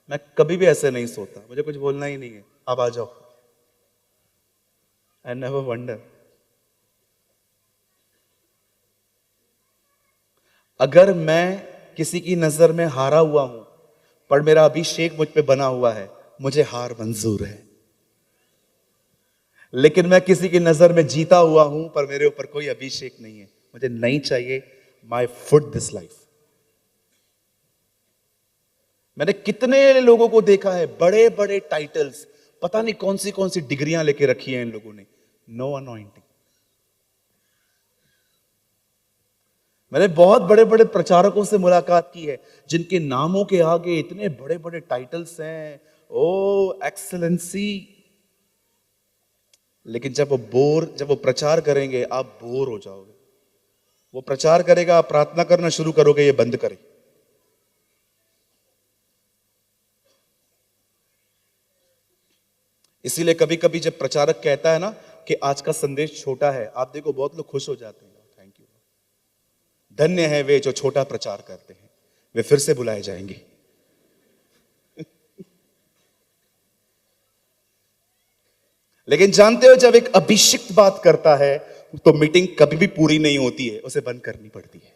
मैं कभी भी ऐसे नहीं सोता, मुझे कुछ बोलना ही नहीं है, आप आ जाओ। I never wonder. अगर मैं किसी की नजर में हारा हुआ हूं, पर मेरा अभिषेक मुझ पे बना हुआ है, मुझे हार मंजूर है। लेकिन मैं किसी की नजर में जीता हुआ हूं, पर मेरे ऊपर कोई अभिषेक नहीं है, मुझे नहीं चाहिए। My foot this life. मैंने कितने लोगों को देखा है, बड़े बड़े टाइटल्स, पता नहीं कौन सी डिग्रियां लेके रखी हैं इन लोगों ने, नो अनॉइंटिंग। मैंने बहुत बड़े बड़े प्रचारकों से मुलाकात की है जिनके नामों के आगे इतने बड़े बड़े टाइटल्स हैं, ओ एक्सेलेंसी, लेकिन जब वो प्रचार करेंगे आप बोर हो जाओगे। वो प्रचार करेगा, आप प्रार्थना करना शुरू करोगे, ये बंद करे। इसीलिए कभी कभी जब प्रचारक कहता है ना कि आज का संदेश छोटा है, आप देखो बहुत लोग खुश हो जाते हैं। थैंक यू, धन्य है वे जो छोटा प्रचार करते हैं, वे फिर से बुलाए जाएंगे। लेकिन जानते हो, जब एक अभिषिक्त बात करता है तो मीटिंग कभी भी पूरी नहीं होती है, उसे बंद करनी पड़ती है।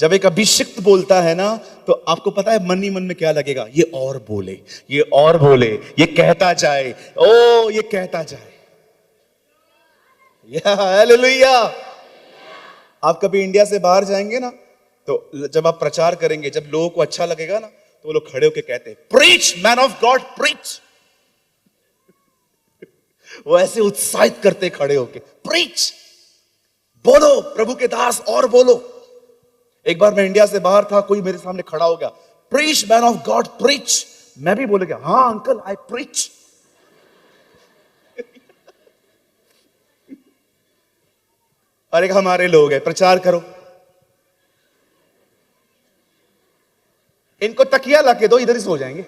जब एक अभिषिक्त बोलता है ना, तो आपको पता है मन ही मन में क्या लगेगा, ये और बोले, ये और बोले, ये कहता जाए, ओ ये कहता जाए। या हालेलुया। आप कभी इंडिया से बाहर जाएंगे ना, तो जब आप प्रचार करेंगे, जब लोगों को अच्छा लगेगा ना, तो वो लोग खड़े होकर कहते हैं, preach man of God preach. वो ऐसे उत्साहित करते खड़े होके, प्रीच, बोलो प्रभु के दास और बोलो। एक बार मैं इंडिया से बाहर था, कोई मेरे सामने खड़ा हो गया, preach man of God preach. मैं भी बोल गया, हाँ अंकल आई प्रीच। और एक हमारे लोग हैं, प्रचार करो, इनको तकिया लाके दो, इधर ही सो जाएंगे।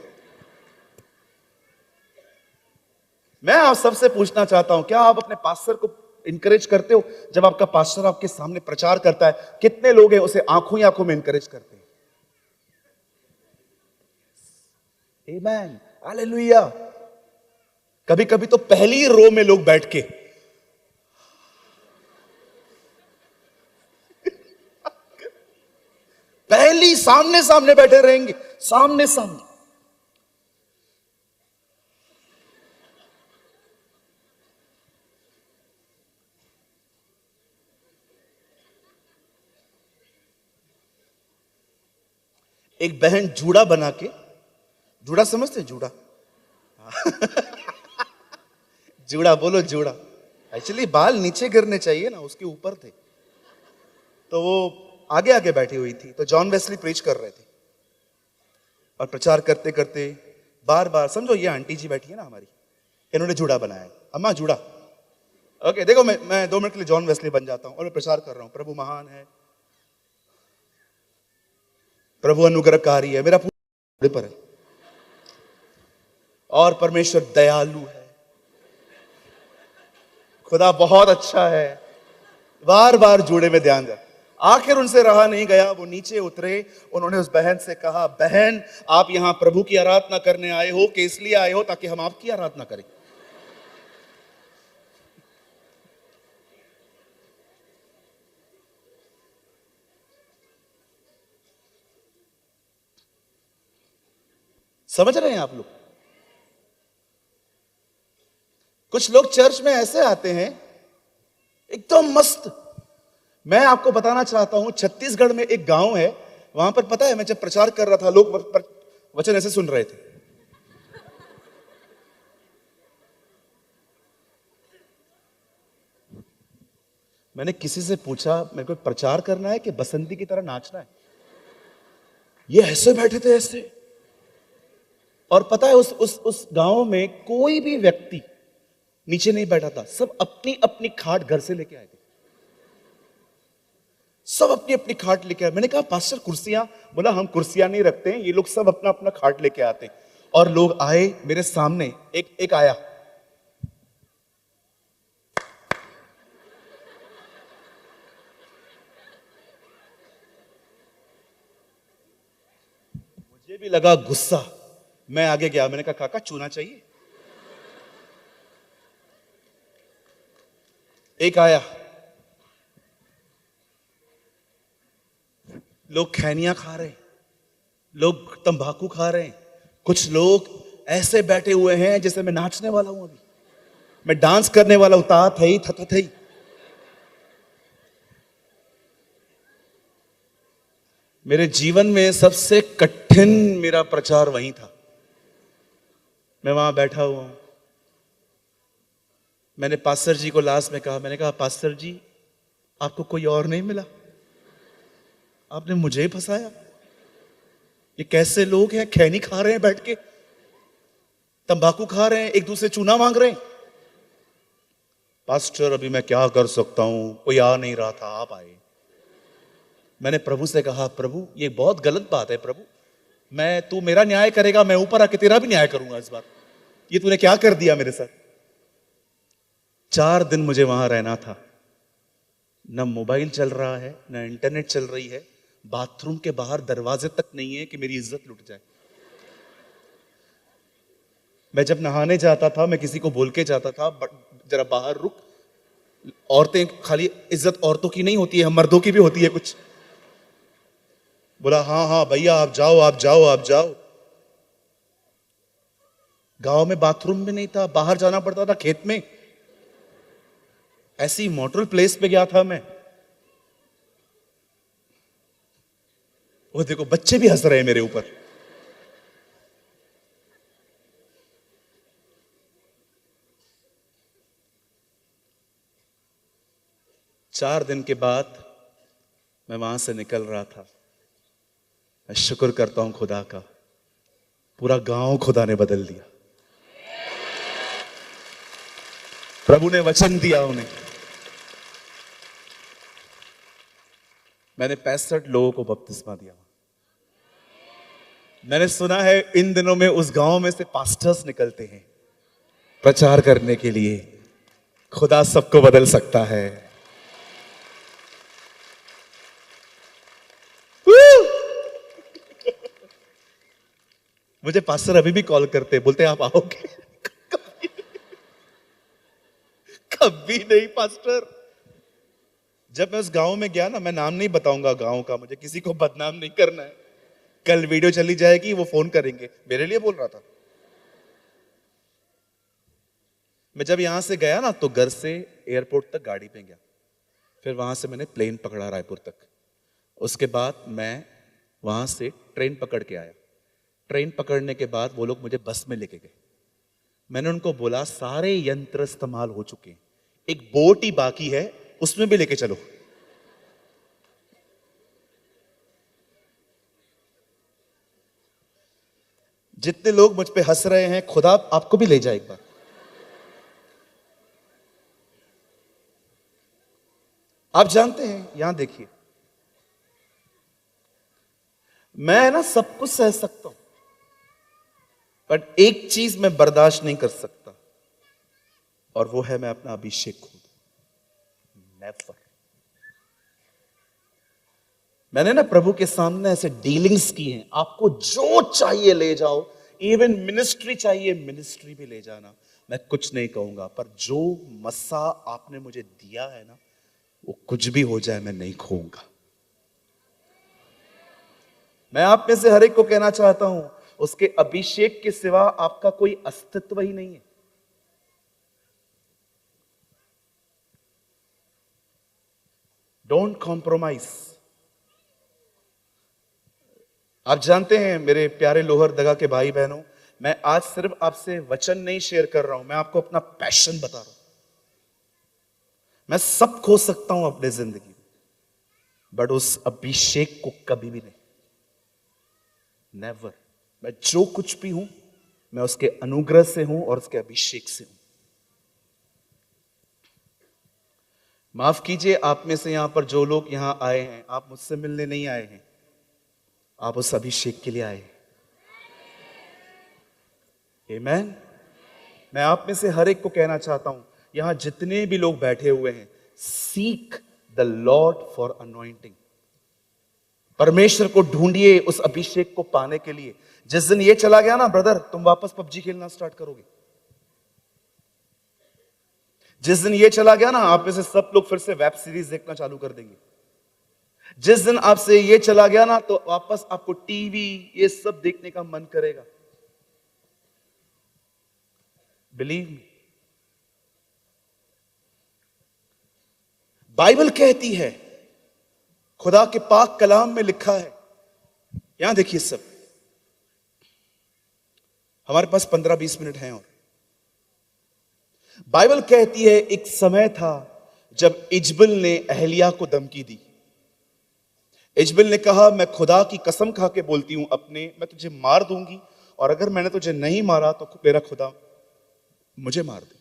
मैं आप सबसे पूछना चाहता हूं, क्या आप अपने पास्टर को इंकरेज करते हो? जब आपका पास्टर आपके सामने प्रचार करता है, कितने लोग हैं उसे आंखों ही आंखों में इंकरेज करते हैं? आमेन, हालेलुया। कभी कभी तो पहली रो में लोग बैठ के पहली सामने सामने बैठे रहेंगे, सामने सामने। एक बहन जूड़ा बना के, जूड़ा समझते हैं? जूड़ा जूड़ा बोलो, जूड़ा। एक्चुअली बाल नीचे गिरने चाहिए ना, उसके ऊपर थे, तो वो आगे आगे बैठी हुई थी। तो जॉन वेस्ली प्रीच कर रहे थे और प्रचार करते करते बार बार, समझो ये आंटी जी बैठी है ना हमारी, इन्होंने जूड़ा बनाया, अम्मा जूड़ा। ओके देखो, मैं 2 मिनट के लिए जॉन वेस्ली बन जाता हूं और मैं प्रचार कर रहा हूं, प्रभु महान है, प्रभु अनुग्रहकारी है, मेरा पूरे पर है, और परमेश्वर दयालु है, खुदा बहुत अच्छा है। बार बार जूड़े में ध्यान दे। आखिर उनसे रहा नहीं गया, वो नीचे उतरे। उन्होंने उस बहन से कहा, बहन आप यहां प्रभु की आराधना करने आए हो कि इसलिए आए हो ताकि हम आपकी आराधना करें? समझ रहे हैं आप लोग? कुछ लोग चर्च में ऐसे आते हैं एकदम मस्त। मैं आपको बताना चाहता हूं, छत्तीसगढ़ में एक गांव है, वहां पर पता है, मैं जब प्रचार कर रहा था, लोग वचन ऐसे सुन रहे थे। मैंने किसी से पूछा, मेरे को प्रचार करना है कि बसंती की तरह नाचना है? ये ऐसे बैठे थे, ऐसे। और पता है, उस गांव में कोई भी व्यक्ति नीचे नहीं बैठा था, सब अपनी अपनी खाट घर से लेके आए थे, सब अपनी अपनी खाट लेके आए। मैंने कहा, पास्टर कुर्सियां? बोला, हम कुर्सियां नहीं रखते हैं, ये लोग सब अपना अपना खाट लेके आते हैं। और लोग आए मेरे सामने, एक आया, मुझे भी लगा गुस्सा, मैं आगे गया, मैंने कहा, काका चूना चाहिए? एक आया, लोग खैनियां खा रहे हैं, लोग तंबाकू खा रहे हैं, कुछ लोग ऐसे बैठे हुए हैं जैसे मैं नाचने वाला हूं, अभी मैं डांस करने वाला हूं, ता थई थता थई। मेरे जीवन में सबसे कठिन मेरा प्रचार वहीं था। मैं वहां बैठा हुआ हूं, मैंने पास्टर जी को लास्ट में कहा, मैंने कहा, पास्टर जी आपको कोई और नहीं मिला? आपने मुझे ही फंसाया। ये कैसे लोग हैं, खैनी खा रहे हैं बैठ के, तंबाकू खा रहे हैं, एक दूसरे चूना मांग रहे हैं। पास्टर अभी मैं क्या कर सकता हूं, कोई आ नहीं रहा था, आप आए। मैंने प्रभु से कहा, प्रभु ये बहुत गलत बात है प्रभु, तू मेरा न्याय करेगा, मैं ऊपर आके तेरा भी न्याय करूंगा इस बार। ये तूने क्या कर दिया मेरे साथ। 4 दिन मुझे वहां रहना था। न मोबाइल चल रहा है, न इंटरनेट चल रही है, बाथरूम के बाहर दरवाजे तक नहीं है कि मेरी इज्जत लुट जाए। मैं जब नहाने जाता था, मैं किसी को बोल के जाता था, जरा बाहर रुक, औरतें, खाली इज्जत औरतों की नहीं होती है, हम मर्दों की भी होती है कुछ। बोला हाँ हाँ भैया आप जाओ आप जाओ आप जाओ। गांव में बाथरूम भी नहीं था, बाहर जाना पड़ता था खेत में। ऐसी मॉडल प्लेस पे गया था मैं। वो देखो बच्चे भी हंस रहे हैं मेरे ऊपर। चार दिन के बाद मैं वहां से निकल रहा था। मैं शुक्र करता हूं खुदा का, पूरा गांव खुदा ने बदल दिया। प्रभु ने वचन दिया उन्हें। मैंने 65 लोगों को बपतिस्मा दिया। मैंने सुना है इन दिनों में उस गांव में से पास्टर्स निकलते हैं प्रचार करने के लिए। खुदा सबको बदल सकता है। मुझे पास्टर अभी भी कॉल करते, बोलते आप आओगे? कभी नहीं पास्टर। जब मैं उस गांव में गया ना, मैं नाम नहीं बताऊंगा गांव का, मुझे किसी को बदनाम नहीं करना है। कल वीडियो चली जाएगी, वो फोन करेंगे, मेरे लिए बोल रहा था। मैं जब यहां से गया ना, तो घर से एयरपोर्ट तक गाड़ी पे गया, फिर वहां से मैंने प्लेन पकड़ा रायपुर तक। उसके बाद मैं वहां से ट्रेन पकड़ के आया। ट्रेन पकड़ने के बाद वो लोग मुझे बस में लेके गए। मैंने उनको बोला सारे यंत्र इस्तेमाल हो चुके हैं, एक बोट ही बाकी है, उसमें भी लेके चलो। जितने लोग मुझ पे हंस रहे हैं, खुदा आपको भी ले जाए एक बार। आप जानते हैं, यहां देखिए, मैं ना सब कुछ सह सकता हूं, पर एक चीज मैं बर्दाश्त नहीं कर सकता, और वो है मैं अपना अभिषेक खो दूं। नेवर। मैंने ना प्रभु के सामने ऐसे डीलिंग्स की हैं, आपको जो चाहिए ले जाओ, इवन मिनिस्ट्री चाहिए मिनिस्ट्री भी ले जाना, मैं कुछ नहीं कहूंगा, पर जो मस्सा आपने मुझे दिया है ना, वो कुछ भी हो जाए मैं नहीं खोऊंगा। मैं आप में से हर एक को कहना चाहता हूं, उसके अभिषेक के सिवा आपका कोई अस्तित्व ही नहीं है। Don't compromise. आप जानते हैं मेरे प्यारे लोहरदगा के भाई बहनों, मैं आज सिर्फ आपसे वचन नहीं शेयर कर रहा हूं, मैं आपको अपना पैशन बता रहा हूं। मैं सब खो सकता हूं अपने जिंदगी में, बट उस अभिषेक को कभी भी नहीं। नेवर। मैं जो कुछ भी हूं, मैं उसके अनुग्रह से हूं और उसके अभिषेक से हूं। माफ कीजिए, आप में से यहां पर जो लोग यहां आए हैं, आप मुझसे मिलने नहीं आए हैं, आप उस अभिषेक के लिए आए। आमीन। मैं आप में से हर एक को कहना चाहता हूं, यहां जितने भी लोग बैठे हुए हैं, seek the Lord for anointing. परमेश्वर को ढूंढिए उस अभिषेक को पाने के लिए। जिस दिन ये चला गया ना ब्रदर, तुम वापस पबजी खेलना स्टार्ट करोगे। जिस दिन ये चला गया ना, आप में से सब लोग फिर से वेब सीरीज देखना चालू कर देंगे। जिस दिन आपसे ये चला गया ना, तो वापस आपको टीवी ये सब देखने का मन करेगा। Believe me. बाइबल कहती है, खुदा के पाक कलाम में लिखा है, यहां देखिए सब, हमारे पास 15-20 मिनट हैं और बाइबल कहती है एक समय था जब इजबल ने अहलिया को धमकी दी। इजबल ने कहा, मैं खुदा की कसम खा के बोलती हूं अपने, मैं तुझे मार दूंगी, और अगर मैंने तुझे नहीं मारा तो मेरा खुदा मुझे मार दे।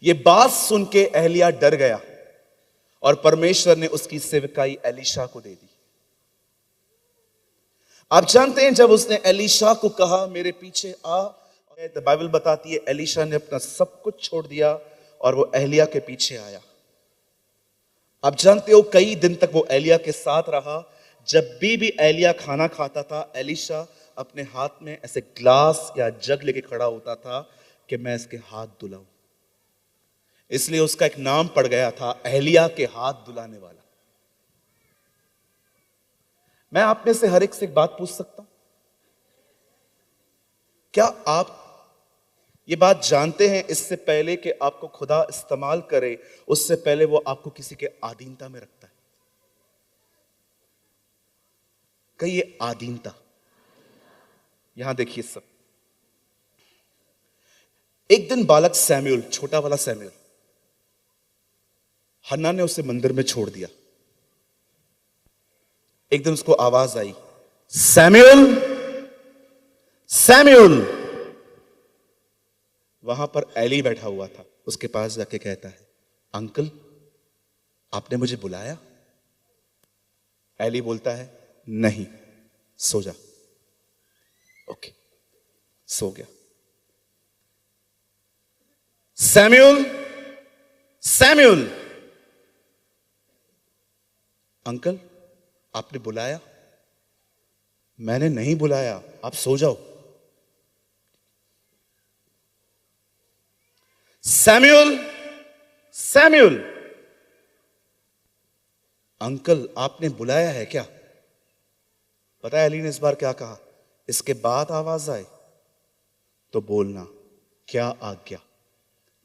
ये बात सुन के एलिया डर गया और परमेश्वर ने उसकी सेवकाई एलीशा को दे दी। आप जानते हैं, जब उसने एलीशा को कहा मेरे पीछे आ, तो बाइबल बताती है एलीशा ने अपना सब कुछ छोड़ दिया और वो एलिया के पीछे आया। आप जानते हो कई दिन तक वो एलिया के साथ रहा। जब भी एलिया खाना खाता था, एलीशा अपने हाथ में ऐसे ग्लास या जग लेके खड़ा होता था कि मैं इसके हाथ धुलाऊं। इसलिए उसका एक नाम पड़ गया था, एलिया के हाथ धुलाने वाला। मैं आप में से हर एक से एक बात पूछ सकता हूं, क्या आप ये बात जानते हैं इससे पहले कि आपको खुदा इस्तेमाल करे, उससे पहले वो आपको किसी के अधीनता में रखता है? कहिए अधीनता। यहां देखिए सब। एक दिन बालक सैमुअल, छोटा वाला सैमुअल, हन्ना ने उसे मंदिर में छोड़ दिया। एक दिन उसको आवाज आई, सैमुअल, सैमुअल। वहां पर एली बैठा हुआ था। उसके पास जाके कहता है, अंकल आपने मुझे बुलाया? एली बोलता है, नहीं, सो जा। ओके, सो गया। सैमुअल, सैमुअल, अंकल आपने बुलाया? मैंने नहीं बुलाया, आप सो जाओ। सैमुअल, सैमुअल, अंकल आपने बुलाया है क्या? पता है एली ने इस बार क्या कहा? इसके बाद आवाज आए तो बोलना, क्या आज्ञा।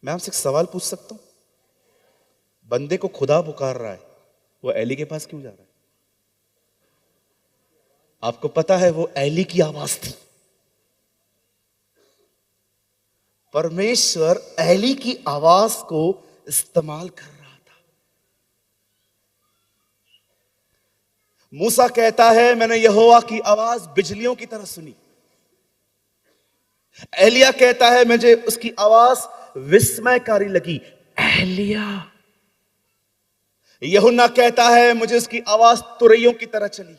मैं आपसे एक सवाल पूछ सकता हूं? बंदे को खुदा पुकार रहा है, वो एली के पास क्यों जा रहा है? आपको पता है वो एली की आवाज थी। परमेश्वर एली की आवाज को इस्तेमाल कर रहा था। मूसा कहता है मैंने यहोवा की आवाज बिजलियों की तरह सुनी। एलिया कहता है मुझे उसकी आवाज विस्मयकारी लगी। एलिया। यूहन्ना कहता है मुझे उसकी आवाज तुरैयों की तरह चली।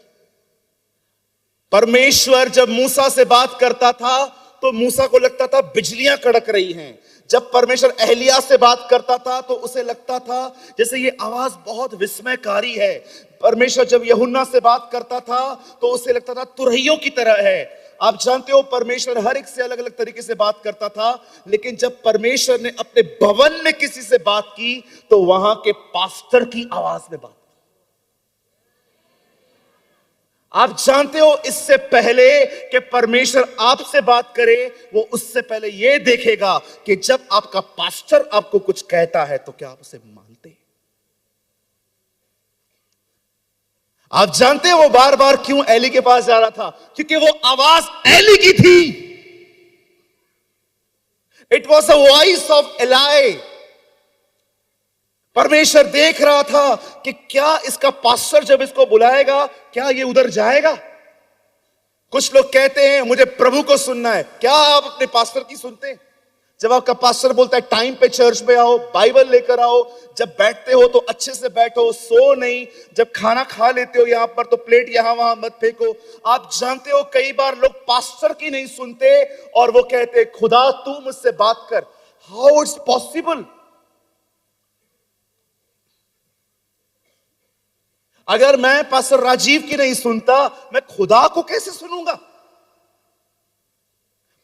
परमेश्वर जब मूसा से बात करता था तो मूसा को लगता था बिजलियां कड़क रही हैं। जब परमेश्वर एलिया से बात करता था तो उसे लगता था जैसे ये आवाज बहुत विस्मयकारी है। परमेश्वर जब यूहन्ना से बात करता था तो उसे लगता था तुरहियों की तरह है। आप जानते हो परमेश्वर हर एक से अलग अलग तरीके से बात करता था, लेकिन जब परमेश्वर ने अपने भवन में किसी से बात की तो वहां के पास्टर की आवाज में बात। आप जानते हो इससे पहले कि परमेश्वर आपसे बात करे, वो उससे पहले यह देखेगा कि जब आपका पास्टर आपको कुछ कहता है तो क्या आप उसे मानते हैं? आप जानते हो वो बार बार क्यों एली के पास जा रहा था? क्योंकि वो आवाज एली की थी। It was a voice of ally. परमेश्वर देख रहा था कि क्या इसका पास्टर जब इसको बुलाएगा क्या ये उधर जाएगा? कुछ लोग कहते हैं मुझे प्रभु को सुनना है। क्या आप अपने पास्टर की सुनते हैं? जब आपका पास्टर बोलता है टाइम पे चर्च में आओ, बाइबल लेकर आओ, जब बैठते हो तो अच्छे से बैठो, सो नहीं, जब खाना खा लेते हो यहां पर तो प्लेट यहां वहां मत फेंको। आप जानते हो कई बार लोग पास्टर की नहीं सुनते और वो कहते खुदा तू मुझसे बात कर। How it's possible? अगर मैं पास्टर राजीव की नहीं सुनता, मैं खुदा को कैसे सुनूंगा?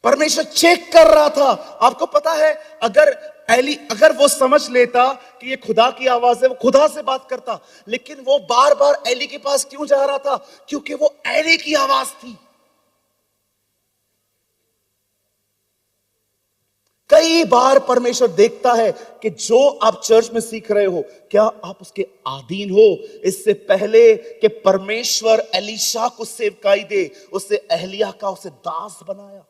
परमेश्वर चेक कर रहा था। आपको पता है अगर वो समझ लेता कि ये खुदा की आवाज है, वो खुदा से बात करता। लेकिन वो बार बार एली के पास क्यों जा रहा था? क्योंकि वो एली की आवाज थी। कई बार परमेश्वर देखता है कि जो आप चर्च में सीख रहे हो क्या आप उसके अधीन हो? इससे पहले कि परमेश्वर एलीशा को सेवकाई दे, उससे एलिया का उसे दास बनाया।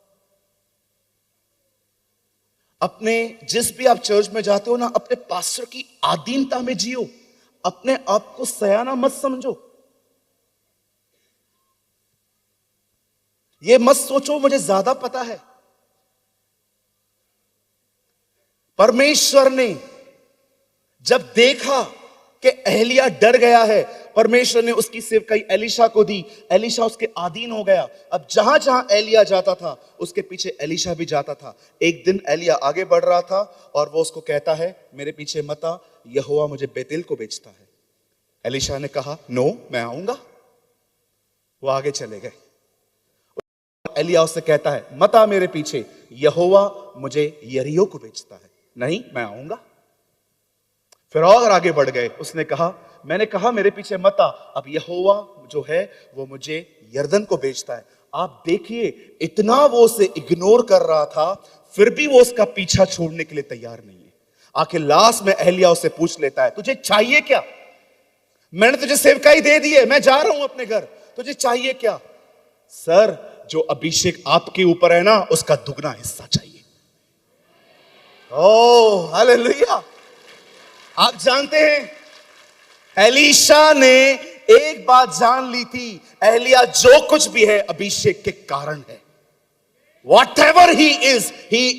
अपने जिस भी आप चर्च में जाते हो ना, अपने पास्टर की अधीनता में जियो। अपने आप को सयाना मत समझो। ये मत सोचो मुझे ज्यादा पता है। परमेश्वर ने जब देखा कि एलिया डर गया है, परमेश्वर ने उसकी सेवकाई एलीशा को दी। एलीशा उसके अधीन हो गया। अब जहां जहां एलिया जाता था उसके पीछे एलीशा भी जाता था। एक दिन एलिया आगे बढ़ रहा था और वो उसको कहता है, मेरे पीछे मत आ, यहोवा मुझे बेतेल को भेजता है। एलीशा ने कहा, नो, मैं आऊंगा। वो आगे चले गए। एलिया उससे कहता है, मत आ मेरे पीछे, यहोवा मुझे यरीहो को भेजता है। नहीं, मैं आऊंगा। फिर और आगे बढ़ गए। उसने कहा, मैंने कहा मेरे पीछे मत आ, अब यहोवा जो है वो मुझे यरदन को भेजता है। आप देखिए, इतना वो उसे इग्नोर कर रहा था, फिर भी वो उसका पीछा छोड़ने के लिए तैयार नहीं है। आखिर लास्ट में एलिया उससे पूछ लेता है, तुझे चाहिए क्या? मैंने तुझे सेवकाई दे दी है, मैं जा रहा हूं अपने घर, तुझे चाहिए क्या? सर, जो अभिषेक आपके ऊपर है ना, उसका दुगना हिस्सा चाहिए। Oh hallelujah. आप जानते हैं, एलीशा ने एक बात जान ली थी, एलिया जो कुछ भी है अभिषेक के कारण है। Whatever he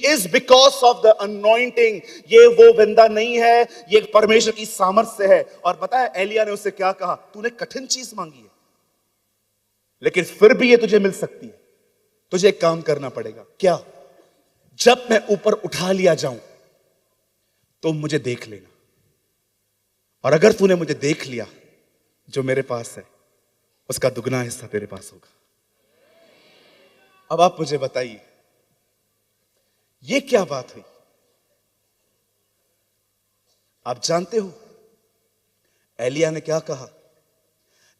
is because of the anointing। ये वो बंदा नहीं है, ये परमेश्वर की सामर्थ से है। और पता है एलिया ने उससे क्या कहा, तूने कठिन चीज मांगी है, लेकिन फिर भी ये तुझे मिल सकती है। तुझे एक काम करना पड़ेगा। क्या? जब मैं ऊपर उठा लिया जाऊं तो मुझे देख लेना, और अगर तूने मुझे देख लिया, जो मेरे पास है उसका दुगना हिस्सा तेरे पास होगा। अब आप मुझे बताइए, ये क्या बात हुई? आप जानते हो एलिया ने क्या कहा,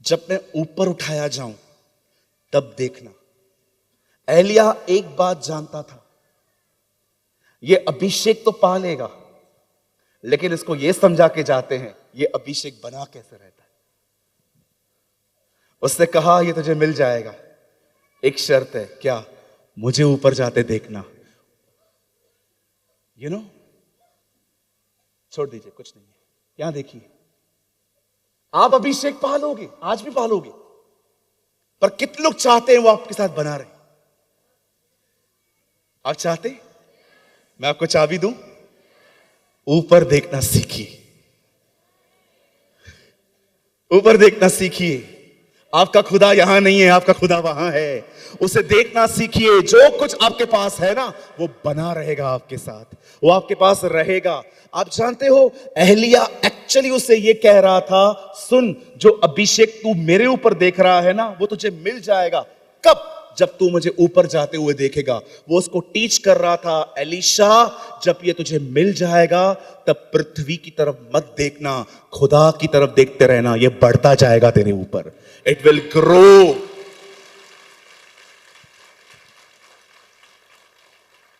जब मैं ऊपर उठाया जाऊं तब देखना। एलिया एक बात जानता था, ये अभिषेक तो पा लेगा, लेकिन इसको ये समझा के जाते हैं ये अभिषेक बना कैसे रहता है। उसने कहा, ये तुझे मिल जाएगा, एक शर्त है। क्या? मुझे ऊपर जाते देखना। छोड़ दीजिए, कुछ नहीं है, यहां देखिए। आप अभिषेक पालोगे, आज भी पालोगे, पर कितने लोग चाहते हैं वो आपके साथ बना रहे? आप चाहते? मैं आपको चाबी दूं, ऊपर देखना सीखिए, ऊपर देखना सीखिए। आपका खुदा यहां नहीं है, आपका खुदा वहां है। उसे देखना सीखिए। जो कुछ आपके पास है ना, वो बना रहेगा आपके साथ, वो आपके पास रहेगा। आप जानते हो, एलिया एक्चुअली उसे ये कह रहा था, सुन, जो अभिषेक तू मेरे ऊपर देख रहा है ना, वो तुझे मिल जाएगा। कब? जब तू मुझे ऊपर जाते हुए देखेगा। वो उसको टीच कर रहा था, एलीशा, जब ये तुझे मिल जाएगा तब पृथ्वी की तरफ मत देखना, खुदा की तरफ देखते रहना, ये बढ़ता जाएगा तेरे ऊपर। It will grow.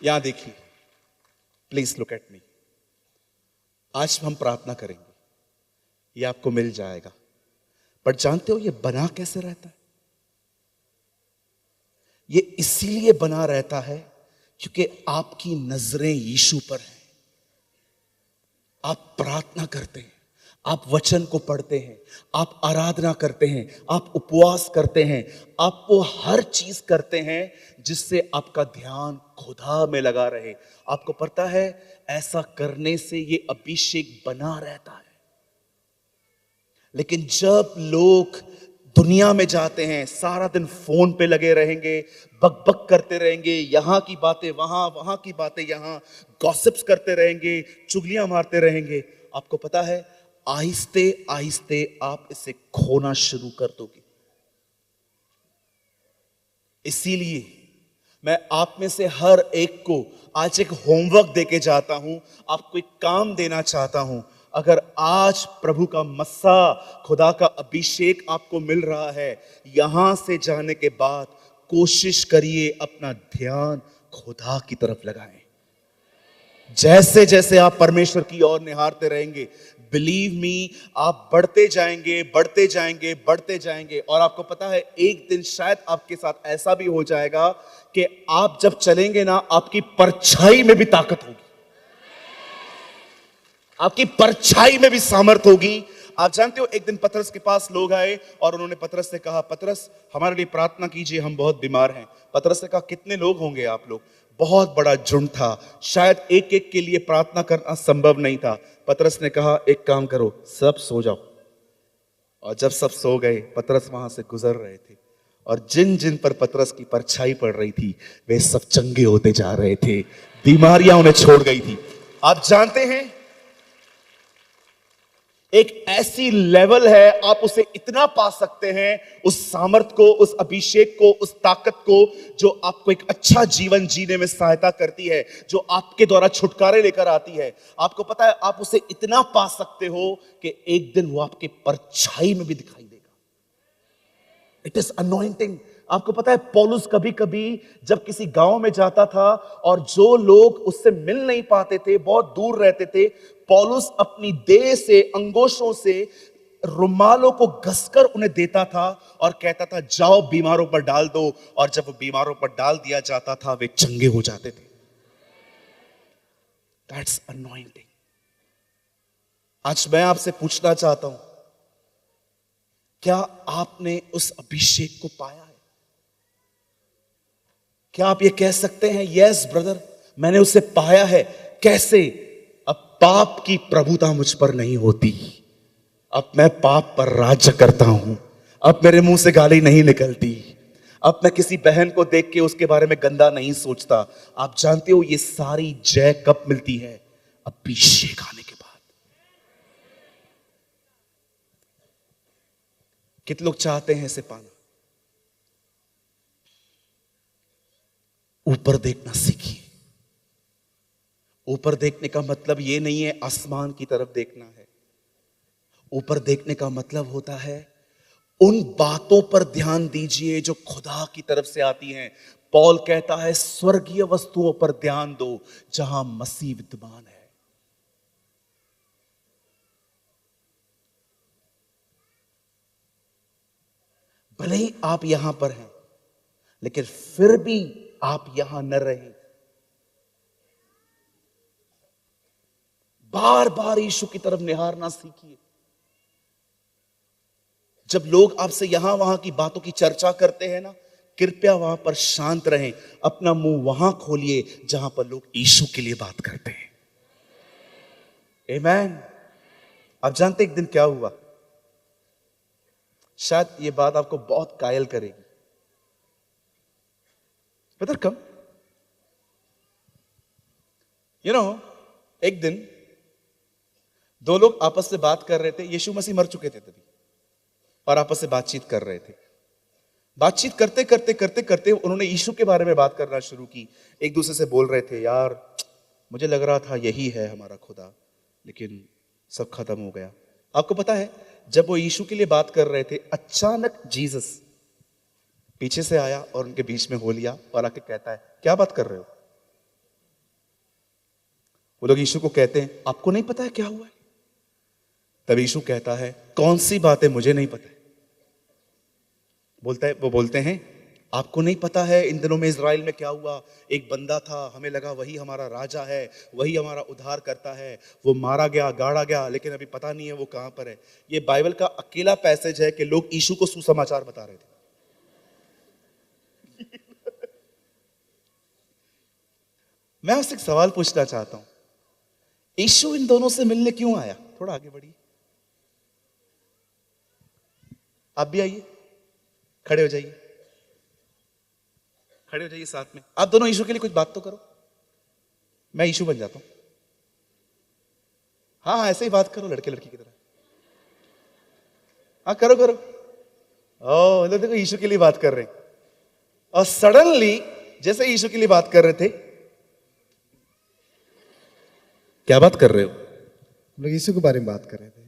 यहां देखिए, प्लीज लुक एट मी। आज हम प्रार्थना करेंगे, ये आपको मिल जाएगा, पर जानते हो ये बना कैसे रहता है? ये इसीलिए बना रहता है क्योंकि आपकी नजरें यीशु पर हैं। आप प्रार्थना करते हैं, आप वचन को पढ़ते हैं, आप आराधना करते हैं, आप उपवास करते हैं, आप वो हर चीज करते हैं जिससे आपका ध्यान खुदा में लगा रहे। आपको पता है, ऐसा करने से ये अभिषेक बना रहता है। लेकिन जब लोग दुनिया में जाते हैं, सारा दिन फोन पे लगे रहेंगे, बकबक करते रहेंगे, यहां की बातें वहां, वहां की बातें यहां, गॉसिप्स करते रहेंगे, चुगलियां मारते रहेंगे, आपको पता है आहिस्ते आहिस्ते आप इसे खोना शुरू कर दोगे। इसीलिए मैं आप में से हर एक को आज एक होमवर्क देके जाता हूं, आपको एक काम देना चाहता हूं। अगर आज प्रभु का मस्सा, खुदा का अभिषेक आपको मिल रहा है, यहां से जाने के बाद कोशिश करिए अपना ध्यान खुदा की तरफ लगाएं। जैसे जैसे आप परमेश्वर की ओर निहारते रहेंगे, बिलीव मी, आप बढ़ते जाएंगे, बढ़ते जाएंगे, बढ़ते जाएंगे। और आपको पता है, एक दिन शायद आपके साथ ऐसा भी हो जाएगा कि आप जब चलेंगे ना, आपकी परछाई में भी ताकत होगी, आपकी परछाई में भी सामर्थ होगी। आप जानते हो, एक दिन पतरस के पास लोग आए और उन्होंने पतरस से कहा, पतरस हमारे लिए प्रार्थना कीजिए, हम बहुत बीमार हैं। पतरस ने कहा, कितने लोग होंगे आप लोग? बहुत बड़ा झुंड था, शायद एक एक के लिए प्रार्थना करना संभव नहीं था। पतरस ने कहा एक काम करो, सब सो जाओ। और जब सब सो गए, पतरस वहां से गुजर रहे थे और जिन जिन पर पतरस की परछाई पड़ रही थी वे सब चंगे होते जा रहे थे, बीमारियां उन्हें छोड़ गई थी। आप जानते हैं, एक ऐसी लेवल है, आप उसे इतना पा सकते हैं, उस सामर्थ को, उस अभिषेक को, उस ताकत को जो आपको एक अच्छा जीवन जीने में सहायता करती है, जो आपके द्वारा छुटकारे लेकर आती है। आपको पता है, आप उसे इतना पा सकते हो कि एक दिन वो आपके परछाई में भी दिखाई देगा। It is anointing. आपको पता है, पौलुस कभी कभी जब किसी गांव में जाता था और जो लोग उससे मिल नहीं पाते थे, बहुत दूर रहते थे, पौलुस अपनी देह से, अंगोशों से रुमालों को घसकर उन्हें देता था और कहता था जाओ बीमारों पर डाल दो। और जब वो बीमारों पर डाल दिया जाता था वे चंगे हो जाते थे। That's anointing. आज मैं आपसे पूछना चाहता हूं, क्या आपने उस अभिषेक को पाया है? क्या आप ये कह सकते हैं, यस ब्रदर, मैंने उसे पाया है? कैसे? अब पाप की प्रभुता मुझ पर नहीं होती, अब मैं पाप पर राज्य करता हूं, अब मेरे मुंह से गाली नहीं निकलती, अब मैं किसी बहन को देख के उसके बारे में गंदा नहीं सोचता। आप जानते हो ये सारी जय कब मिलती है? अभिषेक आने के बाद। कितने लोग चाहते हैं इसे पाना? ऊपर देखना सीखिए। ऊपर देखने का मतलब यह नहीं है आसमान की तरफ देखना है। ऊपर देखने का मतलब होता है उन बातों पर ध्यान दीजिए जो खुदा की तरफ से आती हैं। पौल कहता है स्वर्गीय वस्तुओं पर ध्यान दो जहां मसीह विद्यमान है। भले ही आप यहां पर हैं, लेकिन फिर भी आप यहां न रहें। बार बार यीशु की तरफ निहारना सीखिए। जब लोग आपसे यहां वहां की बातों की चर्चा करते हैं ना, कृपया वहां पर शांत रहें। अपना मुंह वहां खोलिए जहां पर लोग यीशु के लिए बात करते हैं। आमीन। आप जानते एक दिन क्या हुआ? शायद यह बात आपको बहुत कायल करेगी। पता कब? एक दिन दो लोग आपस में बात कर रहे थे। यीशु मसीह मर चुके थे तभी, और आपस में बातचीत कर रहे थे। बातचीत करते करते करते करते उन्होंने यीशु के बारे में बात करना शुरू की। एक दूसरे से बोल रहे थे, यार मुझे लग रहा था यही है हमारा खुदा, लेकिन सब खत्म हो गया। आपको पता है, जब वो यीशु के लिए बात कर रहे थे, अचानक जीसस पीछे से आया और उनके बीच में हो लिया और आके कहता है, क्या बात कर रहे हो? वो लोग यीशु को कहते हैं, आपको नहीं पता है क्या हुआ है? तब यीशु कहता है, कौन सी बातें मुझे नहीं पता है? वो बोलते हैं, आपको नहीं पता है इन दिनों में इजराइल में क्या हुआ? एक बंदा था, हमें लगा वही हमारा राजा है, वही हमारा उद्धार करता है। वो मारा गया, गाड़ा गया, लेकिन अभी पता नहीं है वो कहां पर है। ये बाइबल का अकेला पैसेज है कि लोग यीशु को सुसमाचार बता रहे थे। मैं आपसे एक सवाल पूछना चाहता हूं, यीशु इन दोनों से मिलने क्यों आया? थोड़ा आगे बढ़िए, आप भी आइए, खड़े हो जाइए, खड़े हो जाइए साथ में। आप दोनों यीशु के लिए कुछ बात तो करो। मैं यीशु बन जाता हूं। हाँ हाँ, ऐसे ही बात करो, लड़के लड़की की तरह। हाँ करो करो। ओ देखो, यीशु के लिए बात कर रहे हैं। और सडनली जैसे यीशु के लिए बात कर रहे थे, क्या बात कर रहे हो? हम लोग यीशु के बारे में बात कर रहे थे।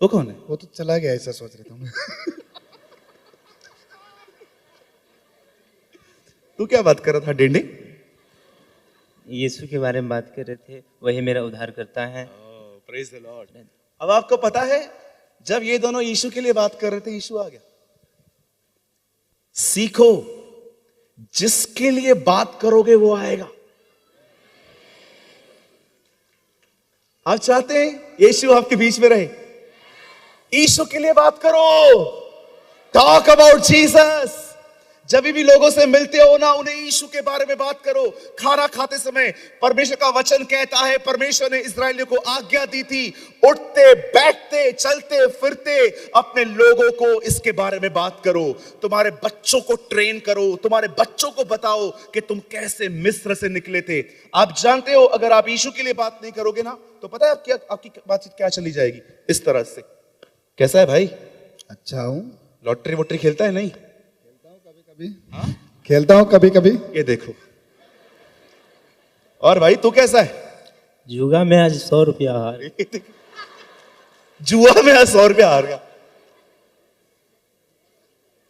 वो कौन है? वो तो चला गया, ऐसा सोच रहे थे हम। तू क्या बात कर रहा था डेंडे? यीशु के बारे में बात कर रहे थे, वही मेरा उद्धार करता है। Praise the Lord. अब आपको पता है, जब ये दोनों यीशु के लिए बात कर रहे थे, यीशु आ गया। सीखो, जिसके लिए बात करोगे वो आएगा। आप चाहते हैं यीशु आपके बीच में रहे? यीशु के लिए बात करो। Talk about Jesus. जब भी लोगों से मिलते हो ना, उन्हें यीशु के बारे में बात करो। खाना खाते समय परमेश्वर का वचन कहता है, परमेश्वर ने इस्राएलियों को आज्ञा दी थी, उठते बैठते चलते फिरते अपने लोगों को इसके बारे में बात करो। तुम्हारे बच्चों को ट्रेन करो, तुम्हारे बच्चों को बताओ कि तुम कैसे मिस्र से निकले थे। आप जानते हो, अगर आप यीशु के लिए बात नहीं करोगे ना, तो पता है आपकी बातचीत क्या चली जाएगी, इस तरह से। कैसा है भाई? अच्छा हूँ। लॉटरी वोटरी खेलता है? नहीं खेलता हूँ कभी कभी। ये देखो। और भाई तू कैसा है? जुआ में आज 100 रुपया हार। जुआ में आज 100 रुपया हार गया।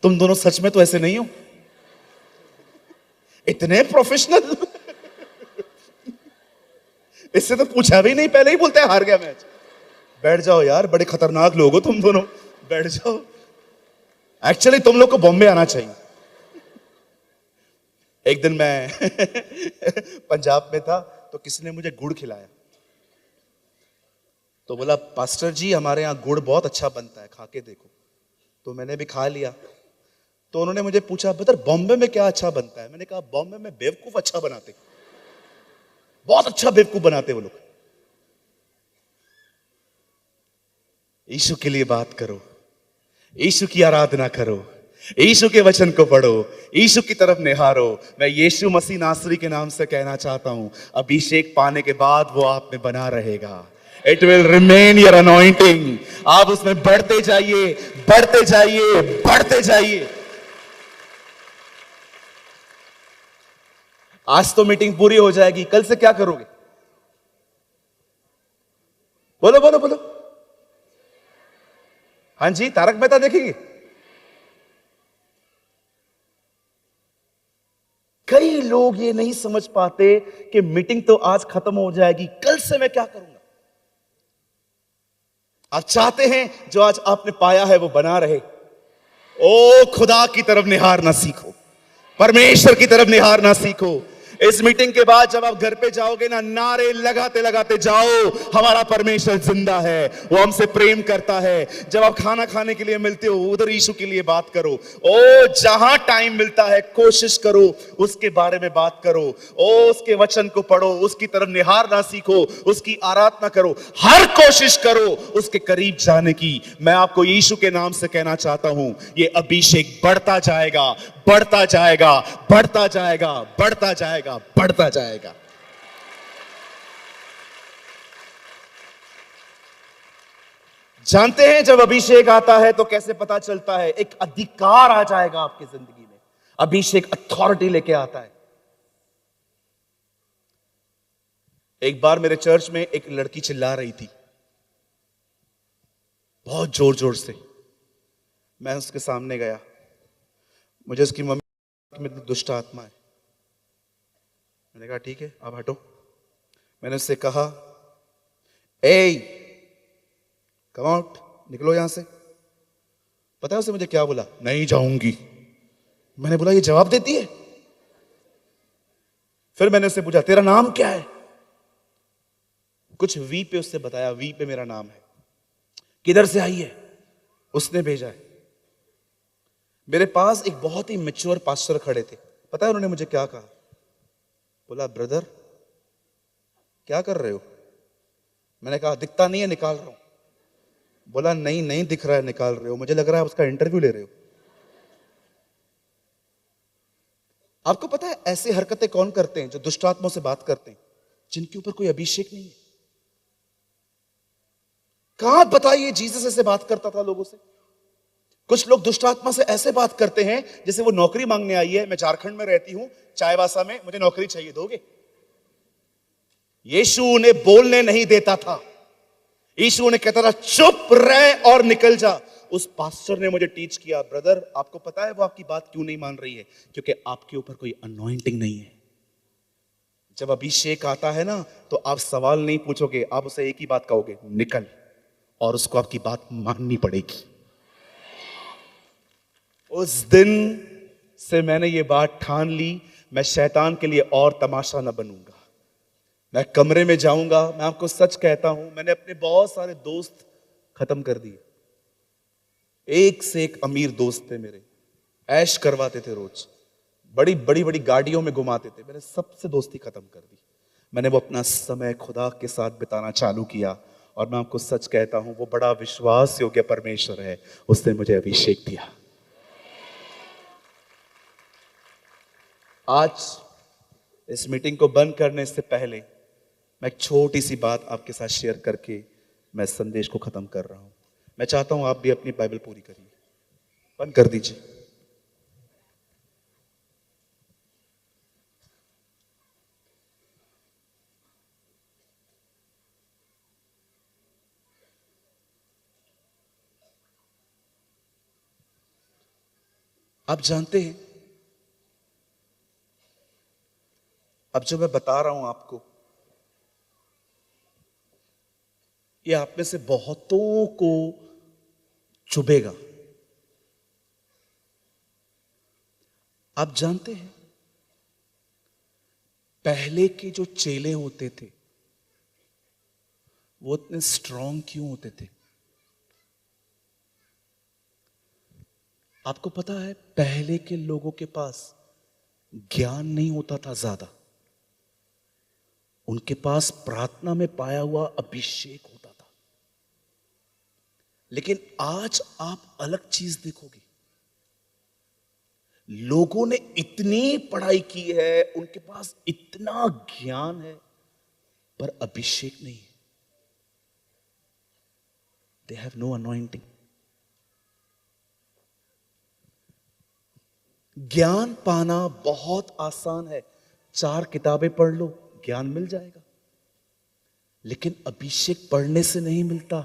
तुम दोनों सच में तो ऐसे नहीं हो, इतने प्रोफेशनल। इससे तो पूछा भी नहीं, पहले ही बोलते हैं हार गया मैच। बैठ जाओ यार, बड़े खतरनाक लोग हो तुम दोनों, बैठ जाओ। एक्चुअली तुम लोग को बॉम्बे आना चाहिए। एक दिन मैं पंजाब में था, तो किसी ने मुझे गुड़ खिलाया, तो बोला पास्टर जी हमारे यहाँ गुड़ बहुत अच्छा बनता है, खा के देखो। तो मैंने भी खा लिया। तो उन्होंने मुझे पूछा, ब्रदर बॉम्बे में क्या अच्छा बनता है? मैंने कहा बॉम्बे में बेवकूफ अच्छा बनाते, बहुत अच्छा बेवकूफ बनाते वो लोग। यीशु के लिए बात करो, यीशु की आराधना करो, यीशु के वचन को पढ़ो, यीशु की तरफ निहारो। मैं यीशु मसीह नासरी के नाम से कहना चाहता हूं, अभिषेक पाने के बाद वो आप में बना रहेगा। It will remain your anointing. आप उसमें बढ़ते जाइए, बढ़ते जाइए, बढ़ते जाइए। आज तो मीटिंग पूरी हो जाएगी, कल से क्या करोगे? बोलो बोलो बोलो। हाँ जी, तारक मेहता देखेंगे? कई लोग ये नहीं समझ पाते कि मीटिंग तो आज खत्म हो जाएगी, कल से मैं क्या करूंगा। आप चाहते हैं जो आज आपने पाया है वो बना रहे। ओ खुदा की तरफ निहारना सीखो, परमेश्वर की तरफ निहारना सीखो। इस मीटिंग के बाद जब आप घर पे जाओगे ना, नारे लगाते लगाते जाओ, हमारा परमेश्वर जिंदा है, वो हमसे प्रेम करता है। जब आप खाना खाने के लिए मिलते हो, उधर यीशु के लिए बात करो। ओ जहां टाइम मिलता है कोशिश करो उसके बारे में बात करो। ओ उसके वचन को पढ़ो, उसकी तरफ निहारना सीखो, उसकी आराधना करो, हर कोशिश करो उसके करीब जाने की। मैं आपको यीशु के नाम से कहना चाहता हूं, ये अभिषेक बढ़ता जाएगा, बढ़ता जाएगा, बढ़ता जाएगा, बढ़ता जाएगा, बढ़ता जाएगा। जानते हैं जब अभिषेक आता है तो कैसे पता चलता है? एक अधिकार आ जाएगा आपकी जिंदगी में। अभिषेक अथॉरिटी लेके आता है। एक बार मेरे चर्च में एक लड़की चिल्ला रही थी बहुत जोर जोर से। मैं उसके सामने गया, मुझे उसकी मम्मी में दुष्ट आत्मा है। मैंने कहा ठीक है आप हटो। मैंने उससे कहा ए कम आउट, निकलो यहां से। पता है उसने मुझे क्या बोला? नहीं जाऊंगी। मैंने बोला ये जवाब देती है? फिर मैंने उससे पूछा तेरा नाम क्या है? कुछ वी पे उससे बताया, वी पे मेरा नाम है। किधर से आई है? उसने भेजा है। मेरे पास एक बहुत ही मैच्योर पास्टर खड़े थे। पता है उन्होंने मुझे क्या कहा? बोला ब्रदर क्या कर रहे हो? मैंने कहा दिखता नहीं है, निकाल रहा हूं। बोला नहीं नहीं दिख रहा है, निकाल रहे हो। मुझे लग रहा है उसका इंटरव्यू ले रहे हो। आपको पता है ऐसी हरकतें कौन करते हैं? जो दुष्ट आत्माओं से बात करते हैं, जिनके ऊपर कोई अभिषेक नहीं है। कहां बताइए जीसस ऐसे बात करता था लोगों से। कुछ लोग दुष्ट आत्मा से ऐसे बात करते हैं जैसे वो नौकरी मांगने आई है। मैं झारखंड में रहती हूं, चायवासा में, मुझे नौकरी चाहिए, दोगे? यीशु उन्हें बोलने नहीं देता था। यीशु उन्हें कहता था चुप रह और निकल जा। उस पास्टर ने मुझे टीच किया, ब्रदर आपको पता है वो आपकी बात क्यों नहीं मान रही है? क्योंकि आपके ऊपर कोई अनॉइंटिंग नहीं है। जब अभिषेक आता है ना, तो आप सवाल नहीं पूछोगे, आप उसे एक ही बात कहोगे, निकल, और उसको आपकी बात माननी पड़ेगी। उस दिन से मैंने ये बात ठान ली, मैं शैतान के लिए और तमाशा न बनूंगा। मैं कमरे में जाऊंगा, मैं आपको सच कहता हूं, मैंने अपने बहुत सारे दोस्त खत्म कर दिए। एक से एक अमीर दोस्त थे मेरे, ऐश करवाते थे रोज, बड़ी बड़ी बड़ी गाड़ियों में घुमाते थे। मैंने सबसे दोस्ती खत्म कर दी। मैंने वो अपना समय खुदा के साथ बिताना चालू किया, और मैं आपको सच कहता हूं, वो बड़ा विश्वास योग्य परमेश्वर है, उसने मुझे अभिषेक दिया। आज इस मीटिंग को बंद करने से पहले मैं एक छोटी सी बात आपके साथ शेयर करके मैं संदेश को खत्म कर रहा हूं। मैं चाहता हूं आप भी अपनी बाइबल पूरी करिए। बंद कर दीजिए। आप जानते हैं, अब जो मैं बता रहा हूं आपको, ये आप में से बहुतों को चुभेगा। आप जानते हैं, पहले के जो चेले होते थे वो इतने स्ट्रांग क्यों होते थे? आपको पता है, पहले के लोगों के पास ज्ञान नहीं होता था ज्यादा, उनके पास प्रार्थना में पाया हुआ अभिषेक होता था। लेकिन आज आप अलग चीज देखोगे। लोगों ने इतनी पढ़ाई की है, उनके पास इतना ज्ञान है, पर अभिषेक नहीं है। They have no anointing. ज्ञान पाना बहुत आसान है, 4 किताबें पढ़ लो, ज्ञान मिल जाएगा। लेकिन अभिषेक पढ़ने से नहीं मिलता,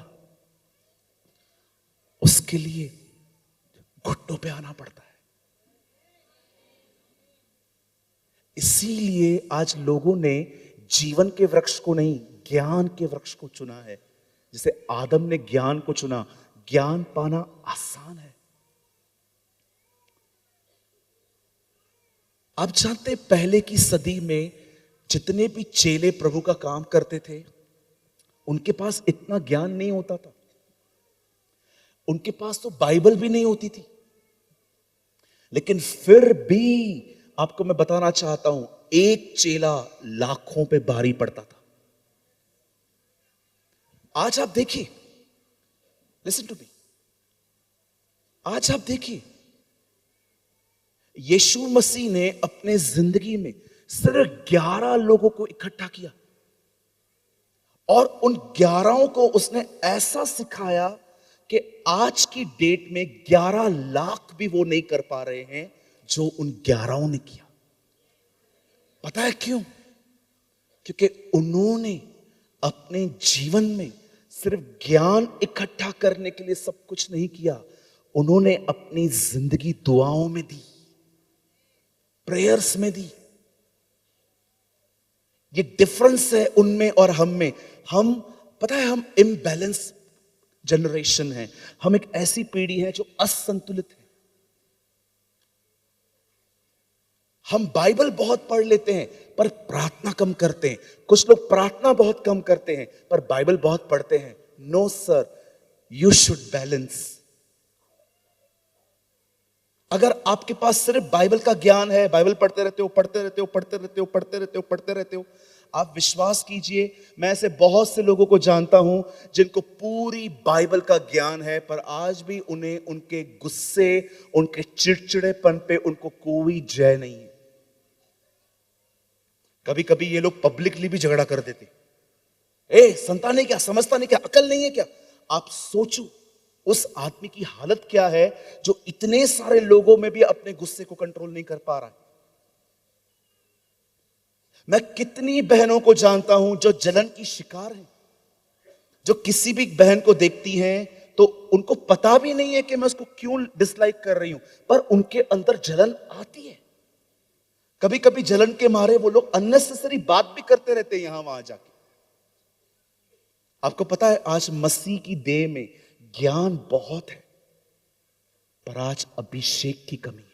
उसके लिए घुटनों पे आना पड़ता है। इसीलिए आज लोगों ने जीवन के वृक्ष को नहीं, ज्ञान के वृक्ष को चुना है। जैसे आदम ने ज्ञान को चुना। ज्ञान पाना आसान है। आप जानते हैं, पहले की सदी में जितने भी चेले प्रभु का काम करते थे, उनके पास इतना ज्ञान नहीं होता था। उनके पास तो बाइबल भी नहीं होती थी। लेकिन फिर भी आपको मैं बताना चाहता हूं, एक चेला लाखों पे भारी पड़ता था। आज आप देखिए, लिसन टू मी, आज आप देखिए, यीशु मसीह ने अपने जिंदगी में सिर्फ 11 लोगों को इकट्ठा किया, और उन 11 को उसने ऐसा सिखाया कि आज की डेट में 11 लाख भी वो नहीं कर पा रहे हैं जो उन 11 ने किया। पता है क्यों? क्योंकि उन्होंने अपने जीवन में सिर्फ ज्ञान इकट्ठा करने के लिए सब कुछ नहीं किया, उन्होंने अपनी जिंदगी दुआओं में दी, प्रेयर्स में दी। ये डिफरेंस है उनमें और हम में। हम, पता है, हम इम्बैलेंस जनरेशन है। हम एक ऐसी पीढ़ी है जो असंतुलित है। हम बाइबल बहुत पढ़ लेते हैं पर प्रार्थना कम करते हैं। कुछ लोग प्रार्थना बहुत कम करते हैं पर बाइबल बहुत पढ़ते हैं। No sir, you should balance. अगर आपके पास सिर्फ बाइबल का ज्ञान है, बाइबल पढ़ते रहते हो, पढ़ते रहते हो, पढ़ते रहते हो, पढ़ते रहते हो, पढ़ते रहते हो, आप विश्वास कीजिए, मैं ऐसे बहुत से लोगों को जानता हूं जिनको पूरी बाइबल का ज्ञान है, पर आज भी उन्हें उनके गुस्से, उनके चिड़चिड़ेपन पे उनको कोई जय नहीं है। कभी कभी ये लोग पब्लिकली भी झगड़ा कर देते। संतान नहीं क्या, समझता नहीं क्या, अकल नहीं है क्या? आप सोचो उस आदमी की हालत क्या है जो इतने सारे लोगों में भी अपने गुस्से को कंट्रोल नहीं कर पा रहा है। मैं कितनी बहनों को जानता हूं जो जलन की शिकार हैं, जो किसी भी बहन को देखती हैं तो उनको पता भी नहीं है कि मैं उसको क्यों डिसलाइक कर रही हूं, पर उनके अंदर जलन आती है। कभी कभी जलन के मारे वो लोग अननेसेसरी बात भी करते रहते हैं यहां वहां जाके। आपको पता है, आज मसीह की देह में ज्ञान बहुत है पर आज अभिषेक की कमी है।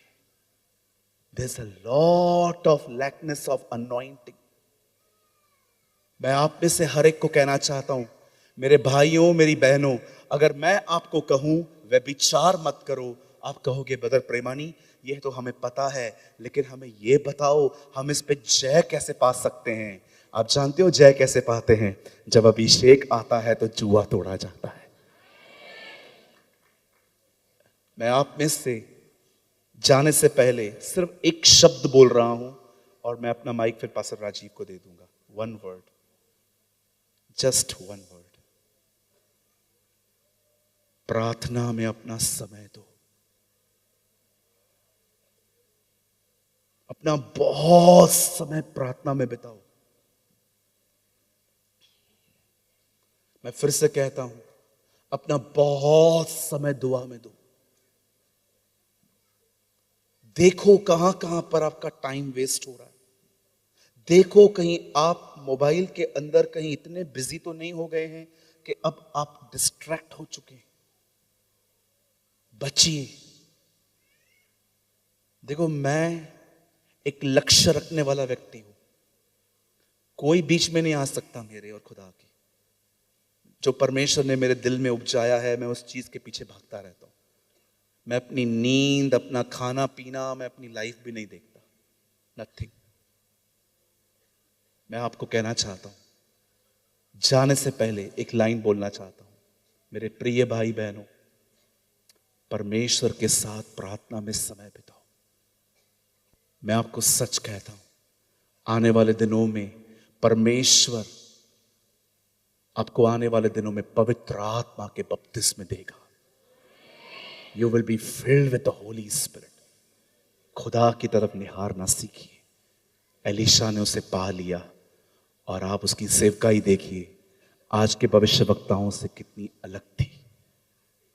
There's a lot of lackness of anointing. मैं आप में से हर एक को कहना चाहता हूं, मेरे भाइयों, मेरी बहनों, अगर मैं आपको कहूं व्यभिचार मत करो, आप कहोगे ब्रदर प्रेमानी ये तो हमें पता है, लेकिन हमें ये बताओ हम इस पे जय कैसे पा सकते हैं। आप जानते हो जय कैसे पाते हैं? जब अभिषेक आता है तो जुआ तोड़ा जाता है। मैं आप में से जाने से पहले सिर्फ एक शब्द बोल रहा हूं और मैं अपना माइक फिर पास्टर राजीव को दे दूंगा। One word, just one word, प्रार्थना में अपना समय दो। अपना बहुत समय प्रार्थना में बिताओ। मैं फिर से कहता हूं, अपना बहुत समय दुआ में दो। देखो कहां कहां पर आपका टाइम वेस्ट हो रहा है। देखो कहीं आप मोबाइल के अंदर कहीं इतने बिजी तो नहीं हो गए हैं कि अब आप डिस्ट्रैक्ट हो चुके हैं। बचिए। देखो, मैं एक लक्ष्य रखने वाला व्यक्ति हूं। कोई बीच में नहीं आ सकता मेरे और खुदा के। जो परमेश्वर ने मेरे दिल में उपजाया है, मैं उस चीज के पीछे भागता रहता हूं। मैं अपनी नींद, अपना खाना पीना, मैं अपनी लाइफ भी नहीं देखता। नथिंग। मैं आपको कहना चाहता हूं, जाने से पहले एक लाइन बोलना चाहता हूं। मेरे प्रिय भाई बहनों, परमेश्वर के साथ प्रार्थना में समय बिताओ। मैं आपको सच कहता हूं, आने वाले दिनों में परमेश्वर आपको आने वाले दिनों में पवित्र आत्मा के बपतिस्मे देगा। You will be filled with the Holi spirit. खुदा की तरफ निहारना सीखिए। एलीशा ने उसे पा लिया और आप उसकी सेवकाई देखिए, आज के भविष्यवक्ताओं से कितनी अलग थी।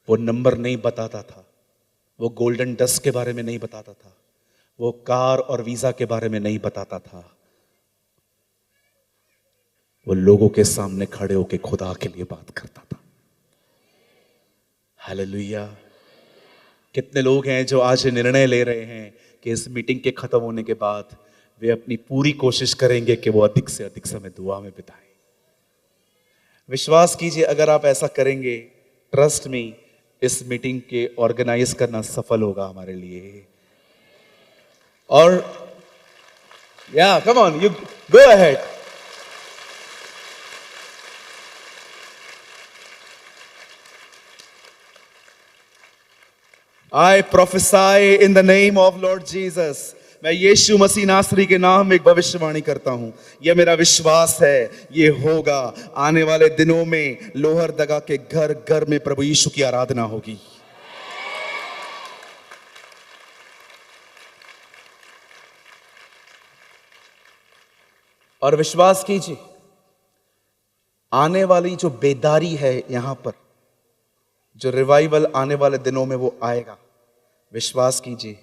वो नंबर नहीं बताता था, वो गोल्डन डस्ट के बारे में नहीं बताता था, वो कार और वीजा के बारे में नहीं बताता था। वो लोगों के सामने खड़े होकर खुदा के लिए बात करता था। हालेलुया। कितने लोग हैं जो आज निर्णय ले रहे हैं कि इस मीटिंग के खत्म होने के बाद वे अपनी पूरी कोशिश करेंगे कि वो अधिक से अधिक समय दुआ में बिताएं। विश्वास कीजिए, अगर आप ऐसा करेंगे, ट्रस्ट मी, इस मीटिंग के ऑर्गेनाइज करना सफल होगा हमारे लिए। और या come on, you go ahead. I prophesy in the name of Lord Jesus. मैं यीशु मसीह नासरी के नाम में एक भविष्यवाणी करता हूं। यह मेरा विश्वास है, ये होगा। आने वाले दिनों में लोहरदगा के घर घर में प्रभु यीशु की आराधना होगी। और विश्वास कीजिए, आने वाली जो बेदारी है यहां पर, जो रिवाइवल आने वाले दिनों में वो आएगा, विश्वास कीजिए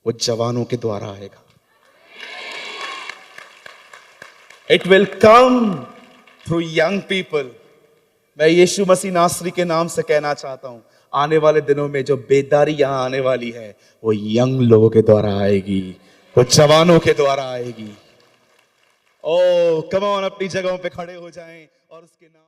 वो जवानों के द्वारा आएगा। It will come through young people. मैं यीशु मसीह नासरी के नाम से कहना चाहता हूं, आने वाले दिनों में जो बेदारी यहां आने वाली है वो यंग लोगों के द्वारा आएगी, वो जवानों के द्वारा आएगी। ओ कम ऑन, अपनी जगहों पे खड़े हो जाएं और उसके नाम